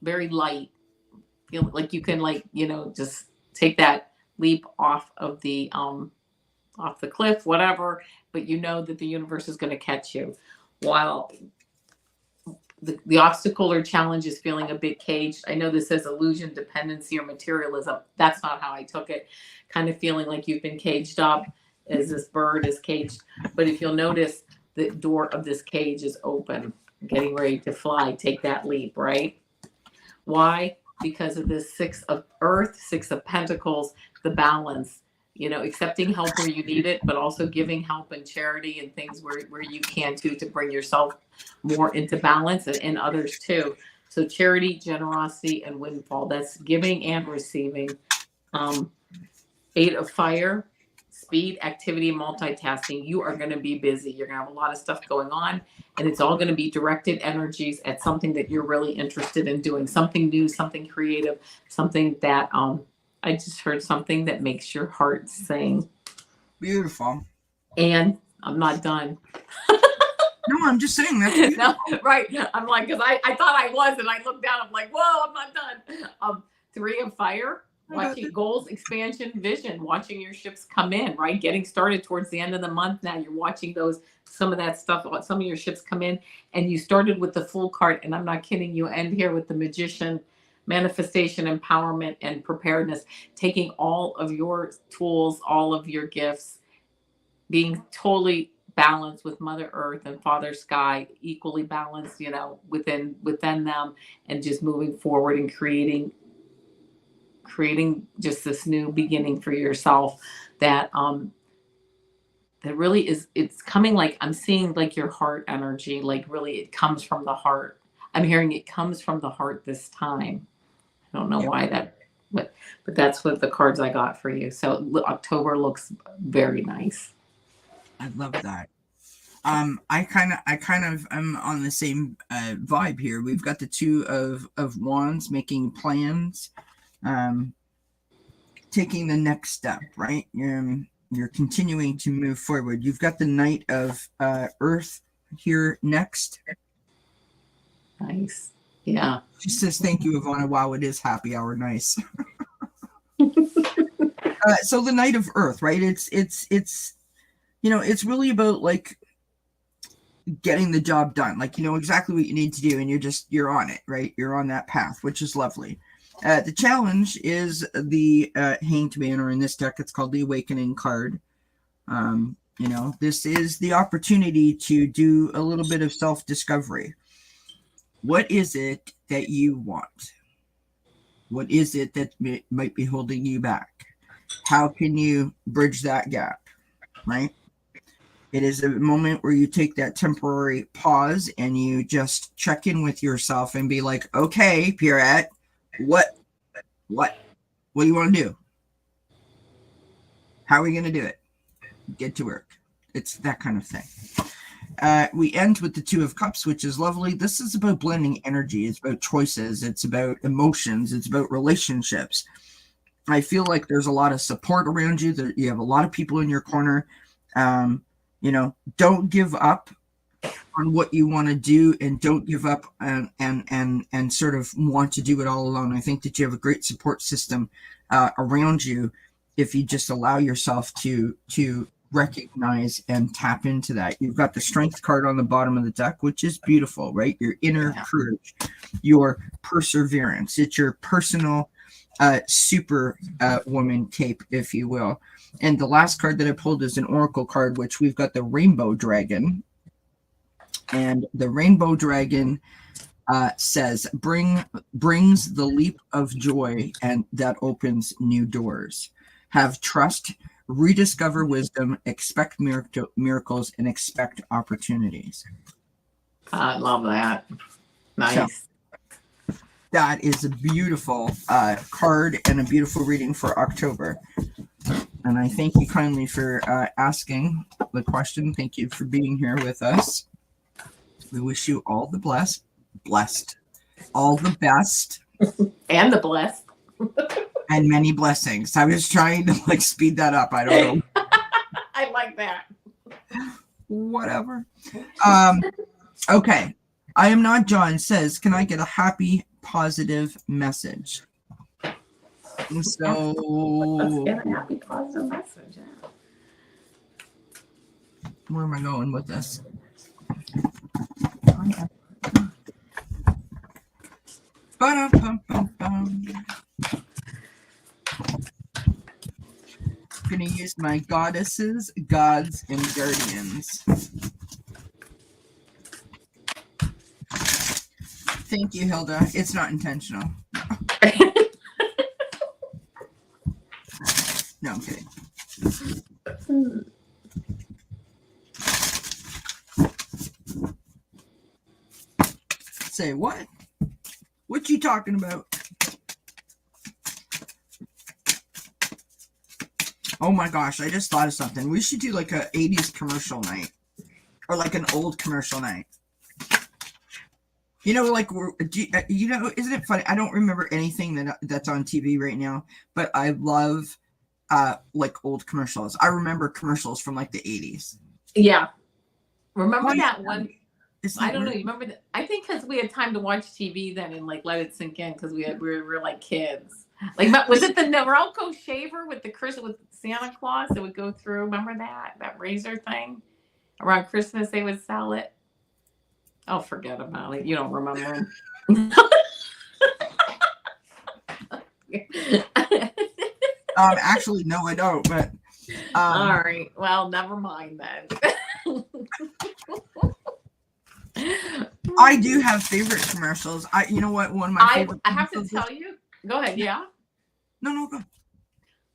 very light. Feel like you can, like, just take that leap off the cliff, whatever. But you know that the universe is going to catch you. While the obstacle or challenge is feeling a bit caged. I know this says illusion, dependency, or materialism. That's not how I took it. Kind of feeling like you've been caged up as this bird is caged. But if you'll notice, the door of this cage is open, getting ready to fly. Take that leap, right? Why? Because of this Six of Earth, Six of Pentacles, the balance. Accepting help where you need it, but also giving help and charity and things where you can too, to bring yourself more into balance, and others too. So charity, generosity, and windfall. That's giving and receiving. Eight of Fire, speed, activity, multitasking. You are going to be busy. You're going to have a lot of stuff going on, and it's all going to be directed energies at something that you're really interested in doing. Something new, something creative, something that I just heard something that makes your heart sing. Beautiful. And I'm not done. No, I'm just saying that. No, right. I'm like, because I thought I was, and I looked down. I'm like, whoa, I'm not done. Three of Fire, watching goals, expansion, vision, watching your ships come in, right? Getting started towards the end of the month. Now you're watching some of that stuff, some of your ships come in, and you started with the Fool card, and I'm not kidding you, end here with the Magician. Manifestation, empowerment, and preparedness. Taking all of your tools, all of your gifts, being totally balanced with Mother Earth and Father Sky, equally balanced, within them, and just moving forward and creating just this new beginning for yourself that really is. It's coming, like I'm seeing, like your heart energy, like really it comes from the heart. I'm hearing it comes from the heart this time. I don't know why that, but that's what the cards I got for you. So October looks very nice. I love that. I kind of am on the same vibe here. We've got the Two of Wands, making plans, taking the next step, right? You're continuing to move forward. You've got the Knight of Earth here next. Nice. Yeah. She says, thank you, Avana. Wow, it is happy hour. Nice. So the Knight of Earth, right? It's really about like getting the job done. Like, exactly what you need to do, and you're on it, right? You're on that path, which is lovely. The challenge is the Hanged Man, or in this deck, it's called the Awakening card. This is the opportunity to do a little bit of self-discovery. What is it that you want? What is it that might be holding you back? How can you bridge that gap, right? It is a moment where you take that temporary pause and you just check in with yourself and be like, okay, Pierrette, what do you want to do? How are we going to do it? Get to work. It's that kind of thing. We end with the Two of Cups, which is lovely. This is about blending energy. It's about choices. It's about emotions. It's about relationships. I feel like there's a lot of support around you. You have a lot of people in your corner. Don't give up on what you want to do, and don't give up and sort of want to do it all alone. I think that you have a great support system around you if you just allow yourself to recognize and tap into that. You've got the Strength card on the bottom of the deck, which is beautiful, right? Your inner courage, your perseverance. It's your personal super woman cape, if you will. And the last card that I pulled is an Oracle card, which we've got the Rainbow Dragon. And the Rainbow Dragon says, brings the leap of joy, and that opens new doors. Have trust, rediscover wisdom, expect miracles, and expect opportunities. I love that. Nice. So, that is a beautiful card and a beautiful reading for October. And I thank you kindly for asking the question. Thank you for being here with us. We wish you all the blessed, all the best, and the blessed, and many blessings. I was trying to like speed that up. I don't know. I like that. Whatever. Okay. I am not John says, can I get a happy, positive message? So Let's get a happy, positive message. Yeah. Where am I going with this? Ba-dum-bum-bum-bum. I'm going to use my goddesses, gods, and guardians. Thank you, Hilda. It's not intentional. No, I'm kidding. Say what? What you talking about? Oh my gosh, I just thought of something. We should do like a 80s commercial night. Or like an old commercial night. You know, like, you know, isn't it funny? I don't remember anything that's on TV right now, but I love like old commercials. I remember commercials from like the 80s. Yeah. Remember that one? I don't weird? know. You remember that? I think because we had time to watch TV then and like let it sink in because we were like kids. Like, was it the Norelco shaver with with Santa Claus that would go through? Remember that razor thing? Around Christmas they would sell it. Oh, forget about it. You don't remember. Actually, no, I don't. But all right. Well, never mind then. I do have favorite commercials. You know what? One of my favorite. I have to tell you. Go ahead. Yeah. No, go.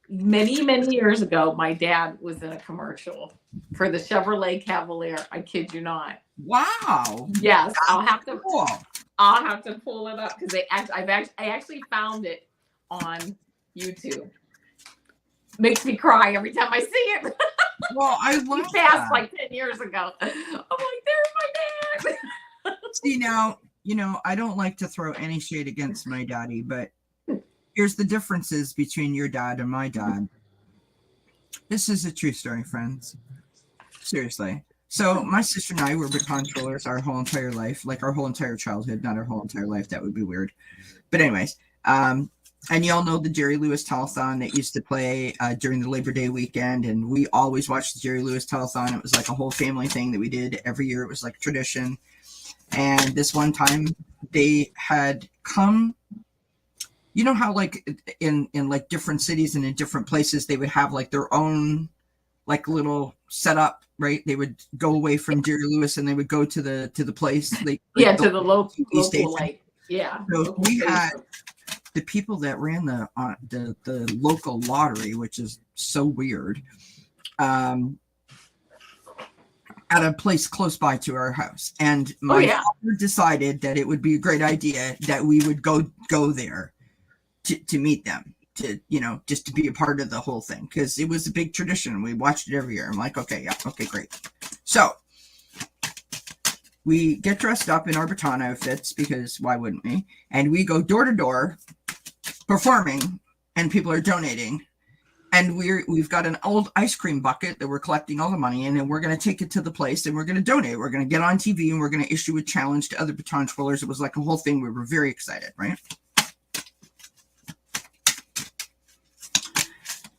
Many years ago, my dad was in a commercial for the Chevrolet Cavalier. I kid you not. Wow. Yes, I'll have to pull it up because I actually found it on YouTube. Makes me cry every time I see it. Well, I love He passed like 10 years ago. I'm like, there's my dad. See, now, you know, I don't like to throw any shade against my daddy, but here's the differences between your dad and my dad. This is a true story, friends. Seriously. So my sister and I were baton twirlers our whole entire life, like our whole entire childhood, not our whole entire life. That would be weird. But anyways, and y'all know the Jerry Lewis telethon that used to play during the Labor Day weekend. And we always watched the Jerry Lewis telethon. It was like a whole family thing that we did every year. It was like a tradition. And this one time they had come, you know how like in like different cities and in different places, they would have like their own like little setup, right? They would go away from Jerry Lewis and they would go to the place. To the local station. Like, yeah. So we had the people that ran the local lottery, which is so weird, at a place close by to our house. And my father decided that it would be a great idea that we would go there to meet them, to, you know, just to be a part of the whole thing, because it was a big tradition. We watched it every year. I'm like, okay, great. So we get dressed up in our baton outfits, because why wouldn't we? And we go door to door performing, and people are donating. And we've got an old ice cream bucket that we're collecting all the money in, and we're going to take it to the place and we're going to donate. We're going to get on TV and we're going to issue a challenge to other baton twirlers. It was like a whole thing. We were very excited, right?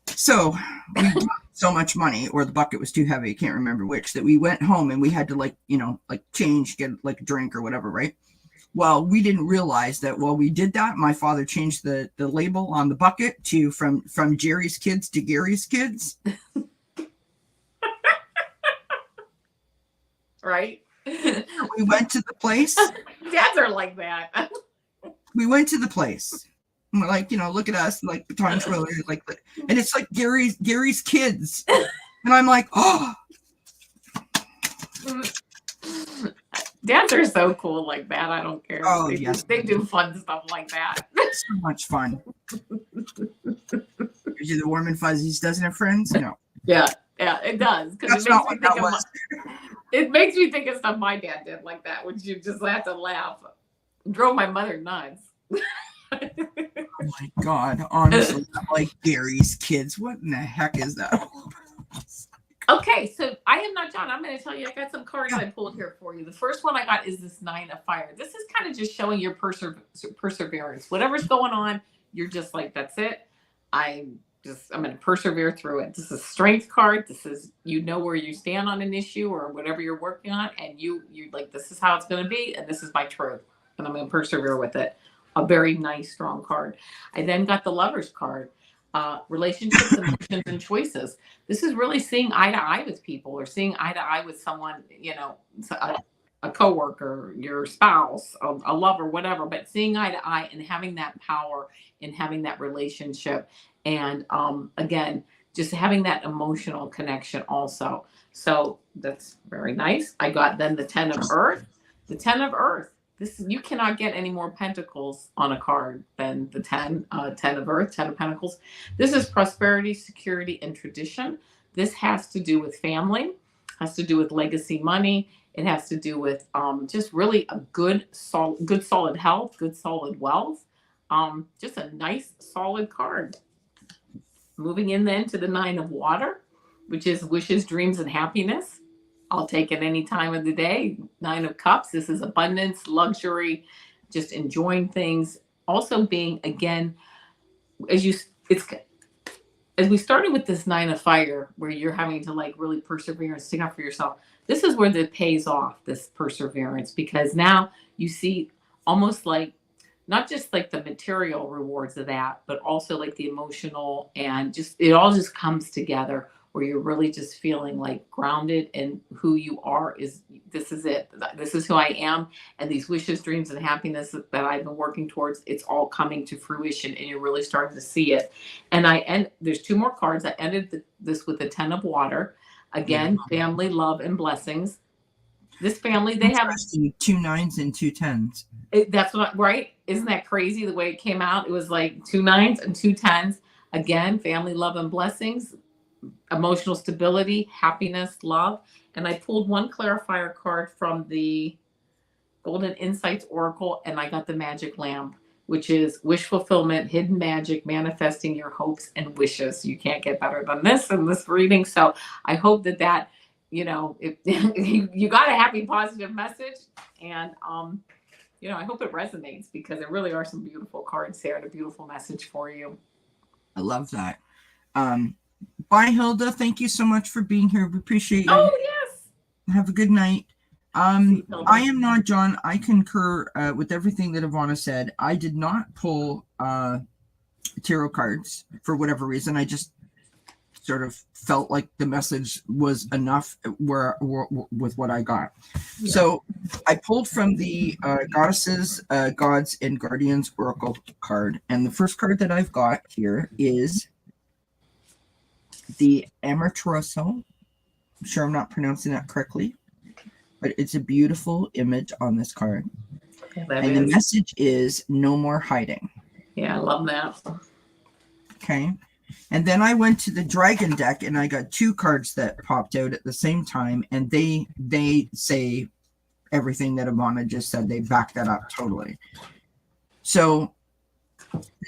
So we got so much money, or the bucket was too heavy, I can't remember which, that we went home and we had to like change, get like a drink or whatever, right? Well, we didn't realize that while we did that, my father changed the label on the bucket to from Jerry's Kids to Gary's Kids. Right? We went to the place. Dads are like that. We went to the place. And we're like, look at us, like baton twirlers, like, and it's like Gary's Kids, and I'm like, oh. Dads are so cool like that. I don't care. Oh, yes. They do fun stuff like that. So much fun. Gives you the warm and fuzzies, doesn't it, friends? No. Yeah, it does. That's not what that was. It makes me think of stuff my dad did like that, which you just have to laugh. Drove my mother nuts. Oh my God. Honestly, I'm like Gary's kids. What in the heck is that? Okay, so I am not John. I'm going to tell you, I got some cards Yeah. I pulled here for you. The first one I got is this Nine of Fire. This is kind of just showing your perseverance. Whatever's going on, you're just like, that's it. I'm going to persevere through it. This is a strength card. This is, you know where you stand on an issue or whatever you're working on, and you're like, this is how it's going to be, and this is my truth, and I'm going to persevere with it. A very nice, strong card. I then got the Lover's card. Relationships, emotions, and choices. This is really seeing eye to eye with people, or seeing eye to eye with someone, a coworker, your spouse, a lover, whatever, but seeing eye to eye and having that power and having that relationship. And again, just having that emotional connection also. So that's very nice. I got then the 10 of Earth. The 10 of Earth. You cannot get any more pentacles on a card than the 10 of Earth, 10 of Pentacles. This is prosperity, security, and tradition. This has to do with family, has to do with legacy money. It has to do with just really a good solid health, good solid wealth. Just a nice solid card. Moving in then to the 9 of Water, which is wishes, dreams, and happiness. I'll take it any time of the day. 9 of Cups. This is abundance, luxury, just enjoying things. Also being, again, as we started with this 9 of Fire, where you're having to like really persevere and stick up for yourself. This is where it pays off, this perseverance, because now you see almost like not just like the material rewards of that, but also like the emotional, and just it all just comes together, where you're really just feeling like grounded in who you are. This is it. This is who I am. And these wishes, dreams, and happiness that I've been working towards, it's all coming to fruition, and you're really starting to see it. And there's 2 more cards. I ended this with the 10 of Water. Again, family, love, and blessings. This family, they have 2 9s and 2 10s. That's right. Isn't that crazy the way it came out? It was like 2 9s and 2 10s. Again, family, love, and blessings. Emotional stability, happiness, love. And I pulled one clarifier card from the Golden Insights Oracle, and I got the Magic Lamp, which is wish fulfillment, hidden magic, manifesting your hopes and wishes. You can't get better than this in this reading. So I hope that if you got a happy, positive message, and I hope it resonates, because there really are some beautiful cards here and a beautiful message for you. I love that. Bye, Hilda. Thank you so much for being here. We appreciate you. Oh, yes. Have a good night. I am not John. I concur with everything that Avana said. I did not pull tarot cards for whatever reason. I just sort of felt like the message was enough with what I got. Yeah. So I pulled from the Goddesses, Gods, and Guardians Oracle card. And the first card that I've got here is the Amaterasu. I'm sure I'm not pronouncing that correctly, but it's a beautiful image on this card. And the message is no more hiding. Yeah, I love that. Okay. And then I went to the Dragon deck, and I got 2 cards that popped out at the same time, and they say everything that Avana just said. They back that up totally. So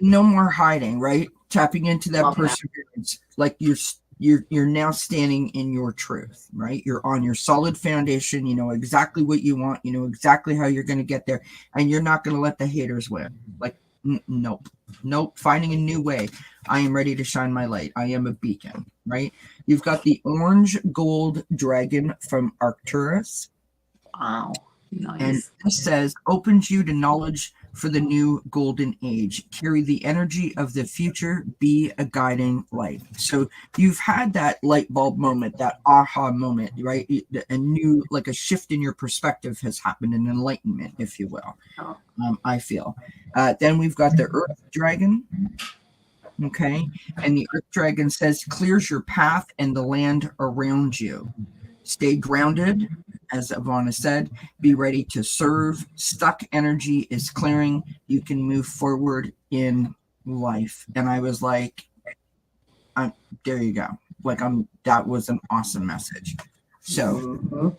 no more hiding, right? Tapping into that perseverance. Like you're now standing in your truth, right? You're on your solid foundation. You know exactly what you want. You know exactly how you're going to get there, and you're not going to let the haters win. Like, nope. Finding a new way. I am ready to shine my light. I am a beacon, right? You've got the orange gold dragon from Arcturus. Wow. Nice. And it says, opens you to knowledge for the new golden age. Carry the energy of the future. Be a guiding light. So you've had that light bulb moment, that aha moment, right? A new, like a shift in your perspective has happened, an enlightenment, if you will. I feel. Then we've got the Earth Dragon. Okay. And the Earth Dragon says, clears your path and the land around you. Stay grounded, as Avana said. Be ready to serve. Stuck energy is clearing. You can move forward in life. And I was like, there you go. Like, that was an awesome message. So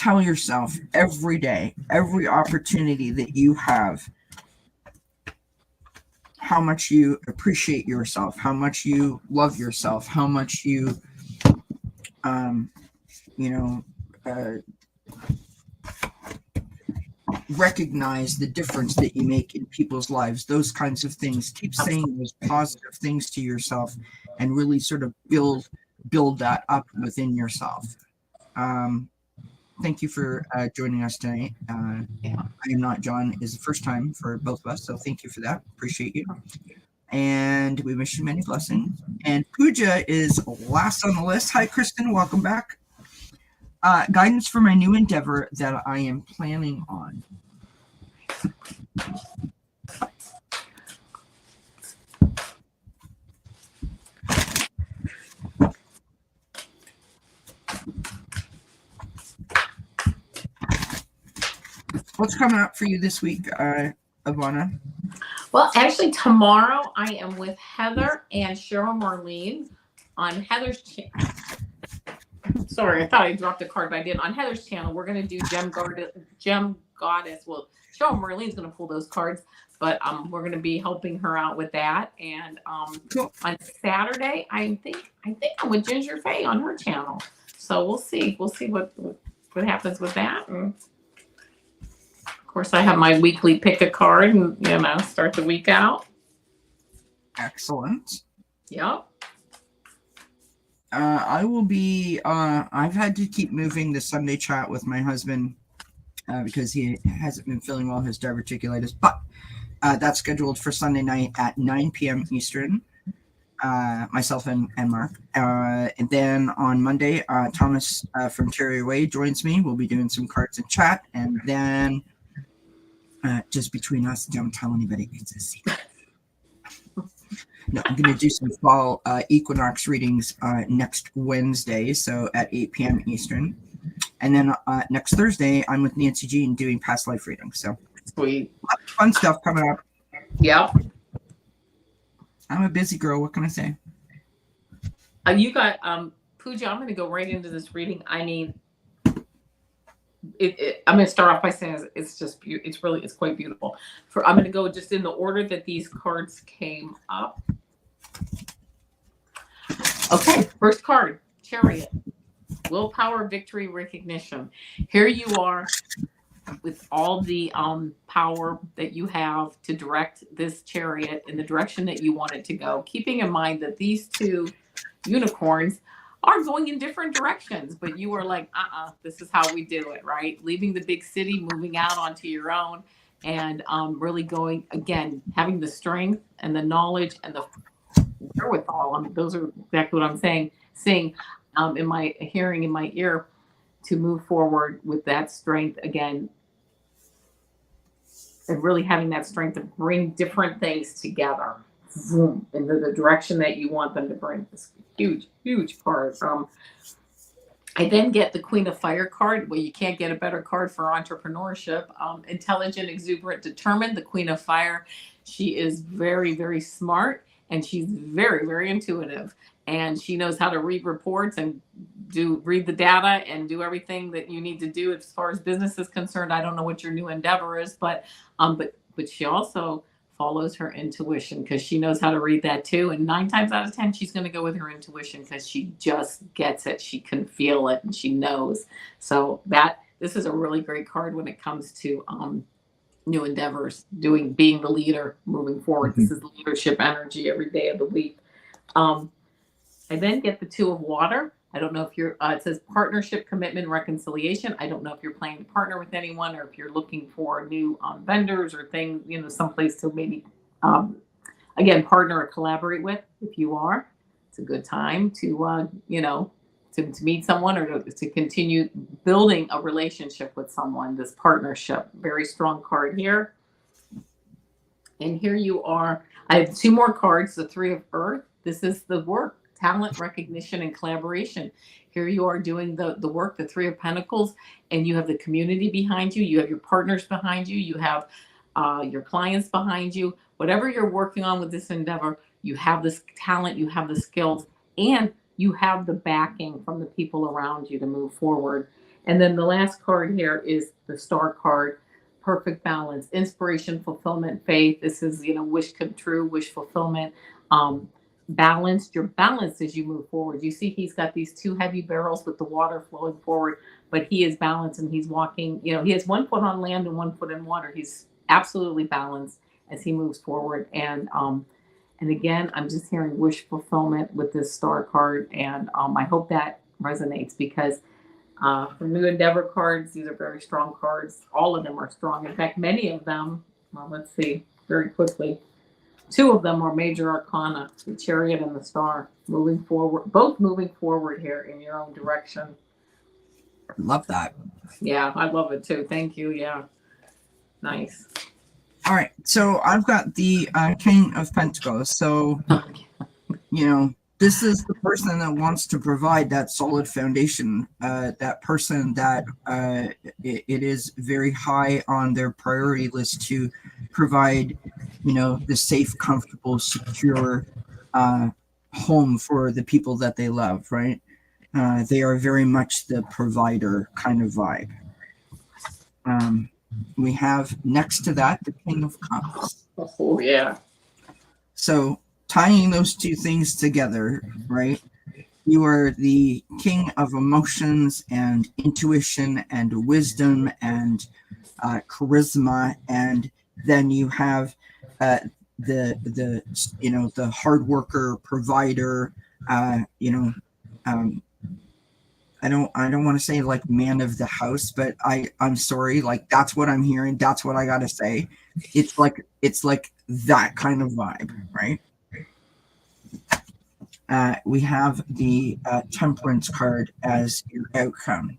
tell yourself every day, every opportunity that you have, how much you appreciate yourself, how much you love yourself, how much you, you know, recognize the difference that you make in people's lives, those kinds of things. Keep saying those positive things to yourself and really sort of build that up within yourself. Thank you for joining us tonight. I Am Not John is the first time for both of us, so thank you for that. Appreciate you. And we wish you many blessings. And Pooja is last on the list. Hi, Kristen. Welcome back. Guidance for my new endeavor that I am planning on. What's coming up for you this week, Avana? Well, actually, tomorrow I am with Heather and Cheryl Marlene on Heather's channel. Sorry, I thought I dropped a card, but I didn't. On Heather's channel, we're going to do Gem Goddess. Well, Cheryl Marlene's going to pull those cards, but we're going to be helping her out with that. And cool. On Saturday, I think I'm with Ginger Faye on her channel. So we'll see. We'll see what happens with that. And of course, I have my weekly pick a card and start the week out. Excellent. Yep. I will be, I've had to keep moving the Sunday chat with my husband because he hasn't been feeling well, his diverticulitis, but that's scheduled for Sunday night at 9 p.m. Eastern, myself and Mark. And then on Monday, Thomas from Terry Way joins me. We'll be doing some cards and chat. And then just between us, don't tell anybody, it's a secret. No, I'm going to do some fall equinox readings next Wednesday, so at 8 p.m. Eastern. And then next Thursday, I'm with Nancy Jean doing past life readings. So sweet. Fun stuff coming up. Yep. I'm a busy girl. What can I say? You got, Pooja, I'm going to go right into this reading. I mean, I'm going to start off by saying it's just it's quite beautiful. I'm going to go just in the order that these cards came up. Okay, first card, Chariot. Willpower, victory, recognition. Here you are with all the power that you have to direct this chariot in the direction that you want it to go, keeping in mind that these two unicorns are going in different directions, but you are like, this is how we do it, right? Leaving the big city, moving out onto your own, and really going, again, having the strength and the knowledge and the wherewithal. Those are exactly what I'm saying, seeing in my hearing, in my ear, to move forward with that strength again, and really having that strength to bring different things together into the direction that you want them to bring. This huge part. I then get the Queen of Fire card. Well, you can't get a better card for entrepreneurship. Intelligent, exuberant, determined. The Queen of Fire. She is very, very smart, and she's very, very intuitive. And she knows how to read reports and read the data and do everything that you need to do as far as business is concerned. I don't know what your new endeavor is, but she also follows her intuition because she knows how to read that too. And 9 times out of 10, she's going to go with her intuition because she just gets it. She can feel it and she knows. So this is a really great card when it comes to new endeavors, being the leader, moving forward. Mm-hmm. This is leadership energy every day of the week. I then get the Two of Water. I don't know if it says partnership, commitment, reconciliation. I don't know if you're planning to partner with anyone or if you're looking for new vendors or things, someplace to maybe, again, partner or collaborate with. If you are, it's a good time to, to meet someone or to continue building a relationship with someone, this partnership. Very strong card here. And here you are. I have 2 more cards, the Three of Earth. This is the work. Talent, recognition, and collaboration. Here you are doing the work, the Three of Pentacles, and you have the community behind you. You have your partners behind you. You have your clients behind you. Whatever you're working on with this endeavor, you have this talent, you have the skills, and you have the backing from the people around you to move forward. And then the last card here is the star card, perfect balance, inspiration, fulfillment, faith. This is, wish come true, wish fulfillment. Balanced, you're balanced as you move forward. You see, he's got these two heavy barrels with the water flowing forward, but he is balanced and he's walking, he has 1 foot on land and 1 foot in water. He's absolutely balanced as he moves forward. And again, I'm just hearing wish fulfillment with this star card. And I hope that resonates because for new endeavor cards, these are very strong cards. All of them are strong. In fact, many of them, well, let's see very quickly. 2 of them are major arcana, the chariot and the star, moving forward, both moving forward here in your own direction. Love that. Yeah, I love it too. Thank you. Yeah. Nice. All right. So I've got the King of Pentacles. So, this is the person that wants to provide that solid foundation, that person that it is very high on their priority list to provide, the safe, comfortable, secure home for the people that they love, right? They are very much the provider kind of vibe. We have next to that the King of Cups. Oh, yeah. So tying those two things together, right? You are the king of emotions and intuition and wisdom and charisma, and then you have the hard worker, provider. I don't want to say like man of the house, but I'm sorry, like that's what I'm hearing. That's what I gotta say. It's like that kind of vibe, right? We have the Temperance card as your outcome.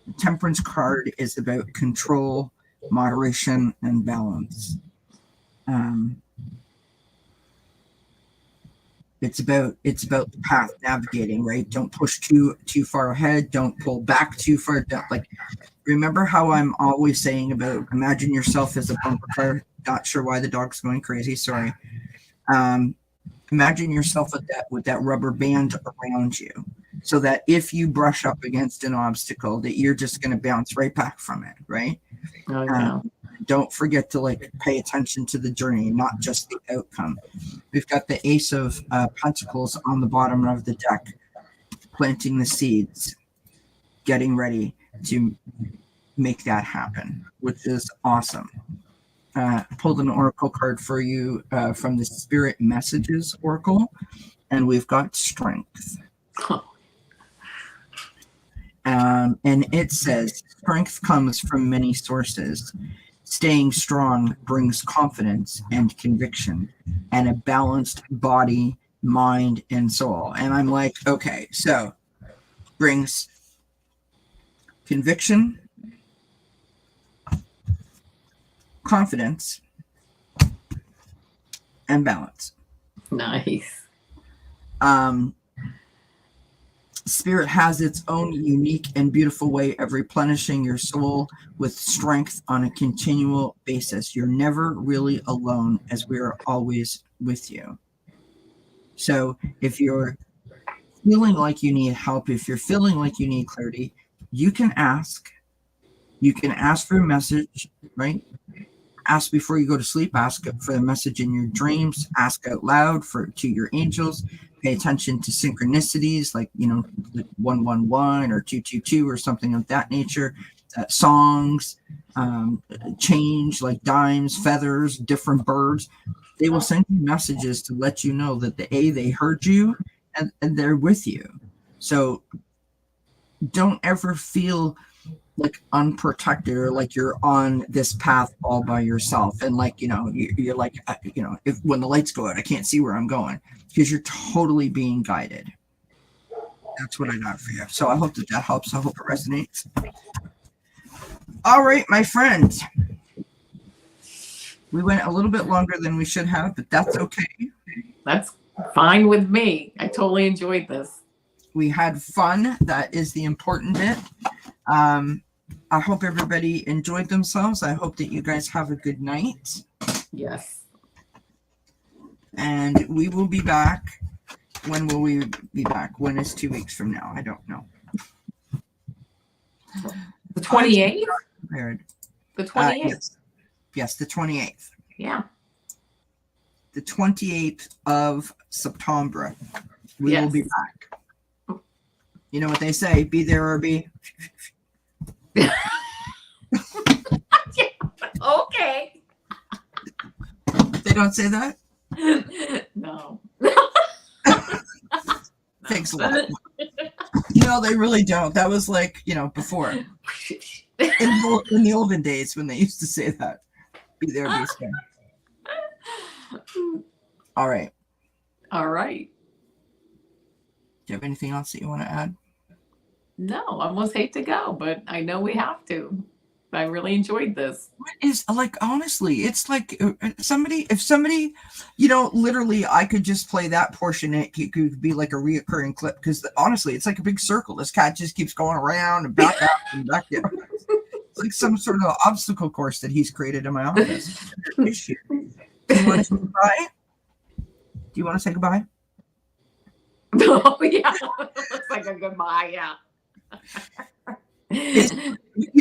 The Temperance card is about control, moderation, and balance. It's about the path navigating, right? Don't push too far ahead. Don't pull back too far down. Like, remember how I'm always saying about imagine yourself as a bumper car. Not sure why the dog's going crazy. Sorry. Imagine yourself with that rubber band around you, so that if you brush up against an obstacle, that you're just going to bounce right back from it, right? Oh, yeah. Don't forget to pay attention to the journey, not just the outcome. We've got the Ace of Pentacles on the bottom of the deck, planting the seeds, getting ready to make that happen, which is awesome. Pulled an oracle card for you from the Spirit Messages Oracle, and we've got Strength. And it says, strength comes from many sources. Staying strong brings confidence and conviction and a balanced body, mind, and soul. And I'm like, okay, so brings conviction, confidence, and balance. Nice. Spirit has its own unique and beautiful way of replenishing your soul with strength on a continual basis. You're never really alone, as we are always with you. So if you're feeling like you need help, if you're feeling like you need clarity, you can ask. You can ask for a message, right? Ask before you go to sleep. Ask for the message in your dreams. Ask out loud to your angels. Pay attention to synchronicities, like 111 or 222 or something of that nature. Songs, change, like dimes, feathers, different birds. They will send you messages to let you know that they heard you and they're with you. So don't ever feel like unprotected or like you're on this path all by yourself, and you're like, if when the lights go out I can't see where I'm going, because you're totally being guided. That's what I got for you. So I hope that helps. I hope it resonates. All right, my friends, we went a little bit longer than we should have, but that's okay. That's fine with me. I totally enjoyed this. We had fun. That is the important bit. I hope everybody enjoyed themselves. I hope that you guys have a good night. Yes. And we will be back. When will we be back? When is 2 weeks from now? I don't know. 28th? Prepared. The 28th. Yes, the 28th. Yeah. The 28th of September. We will be back. You know what they say, be there or be. Okay. They don't say that? No. Thanks a lot. No, they really don't. That was like, before. In the olden days when they used to say that. Be there, be square. All right. All right. Do you have anything else that you want to add? No, I almost hate to go, but I know we have to. I really enjoyed this. What is, like, honestly, it's like if somebody, literally I could just play that portion. It could be like a reoccurring clip because honestly, it's like a big circle. This cat just keeps going around and back up and back down. It's like some sort of obstacle course that he's created in my office. Do you want to say goodbye? Do you want to say goodbye? Oh, yeah. Looks like a goodbye, yeah.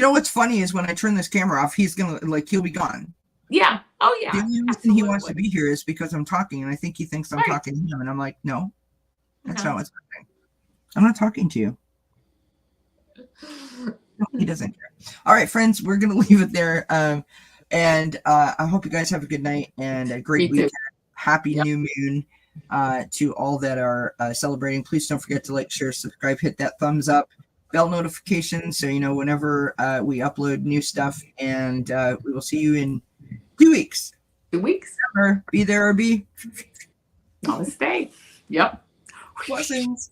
What's funny is when I turn this camera off, he'll be gone. Yeah. Oh, yeah. The only reason he wants to be here is because I'm talking, and I think he thinks I'm talking to him, and I'm like, no, that's not what's happening. I'm not talking to you. No, he doesn't care. All right, friends, we're going to leave it there. And I hope you guys have a good night and a great weekend. Happy New Moon to all that are celebrating. Please don't forget to like, share, subscribe, hit that thumbs up, bell notification so you know whenever we upload new stuff. And we will see you in 2 weeks. 2 weeks. Remember, be there or be. Namaste. Yep. Blessings.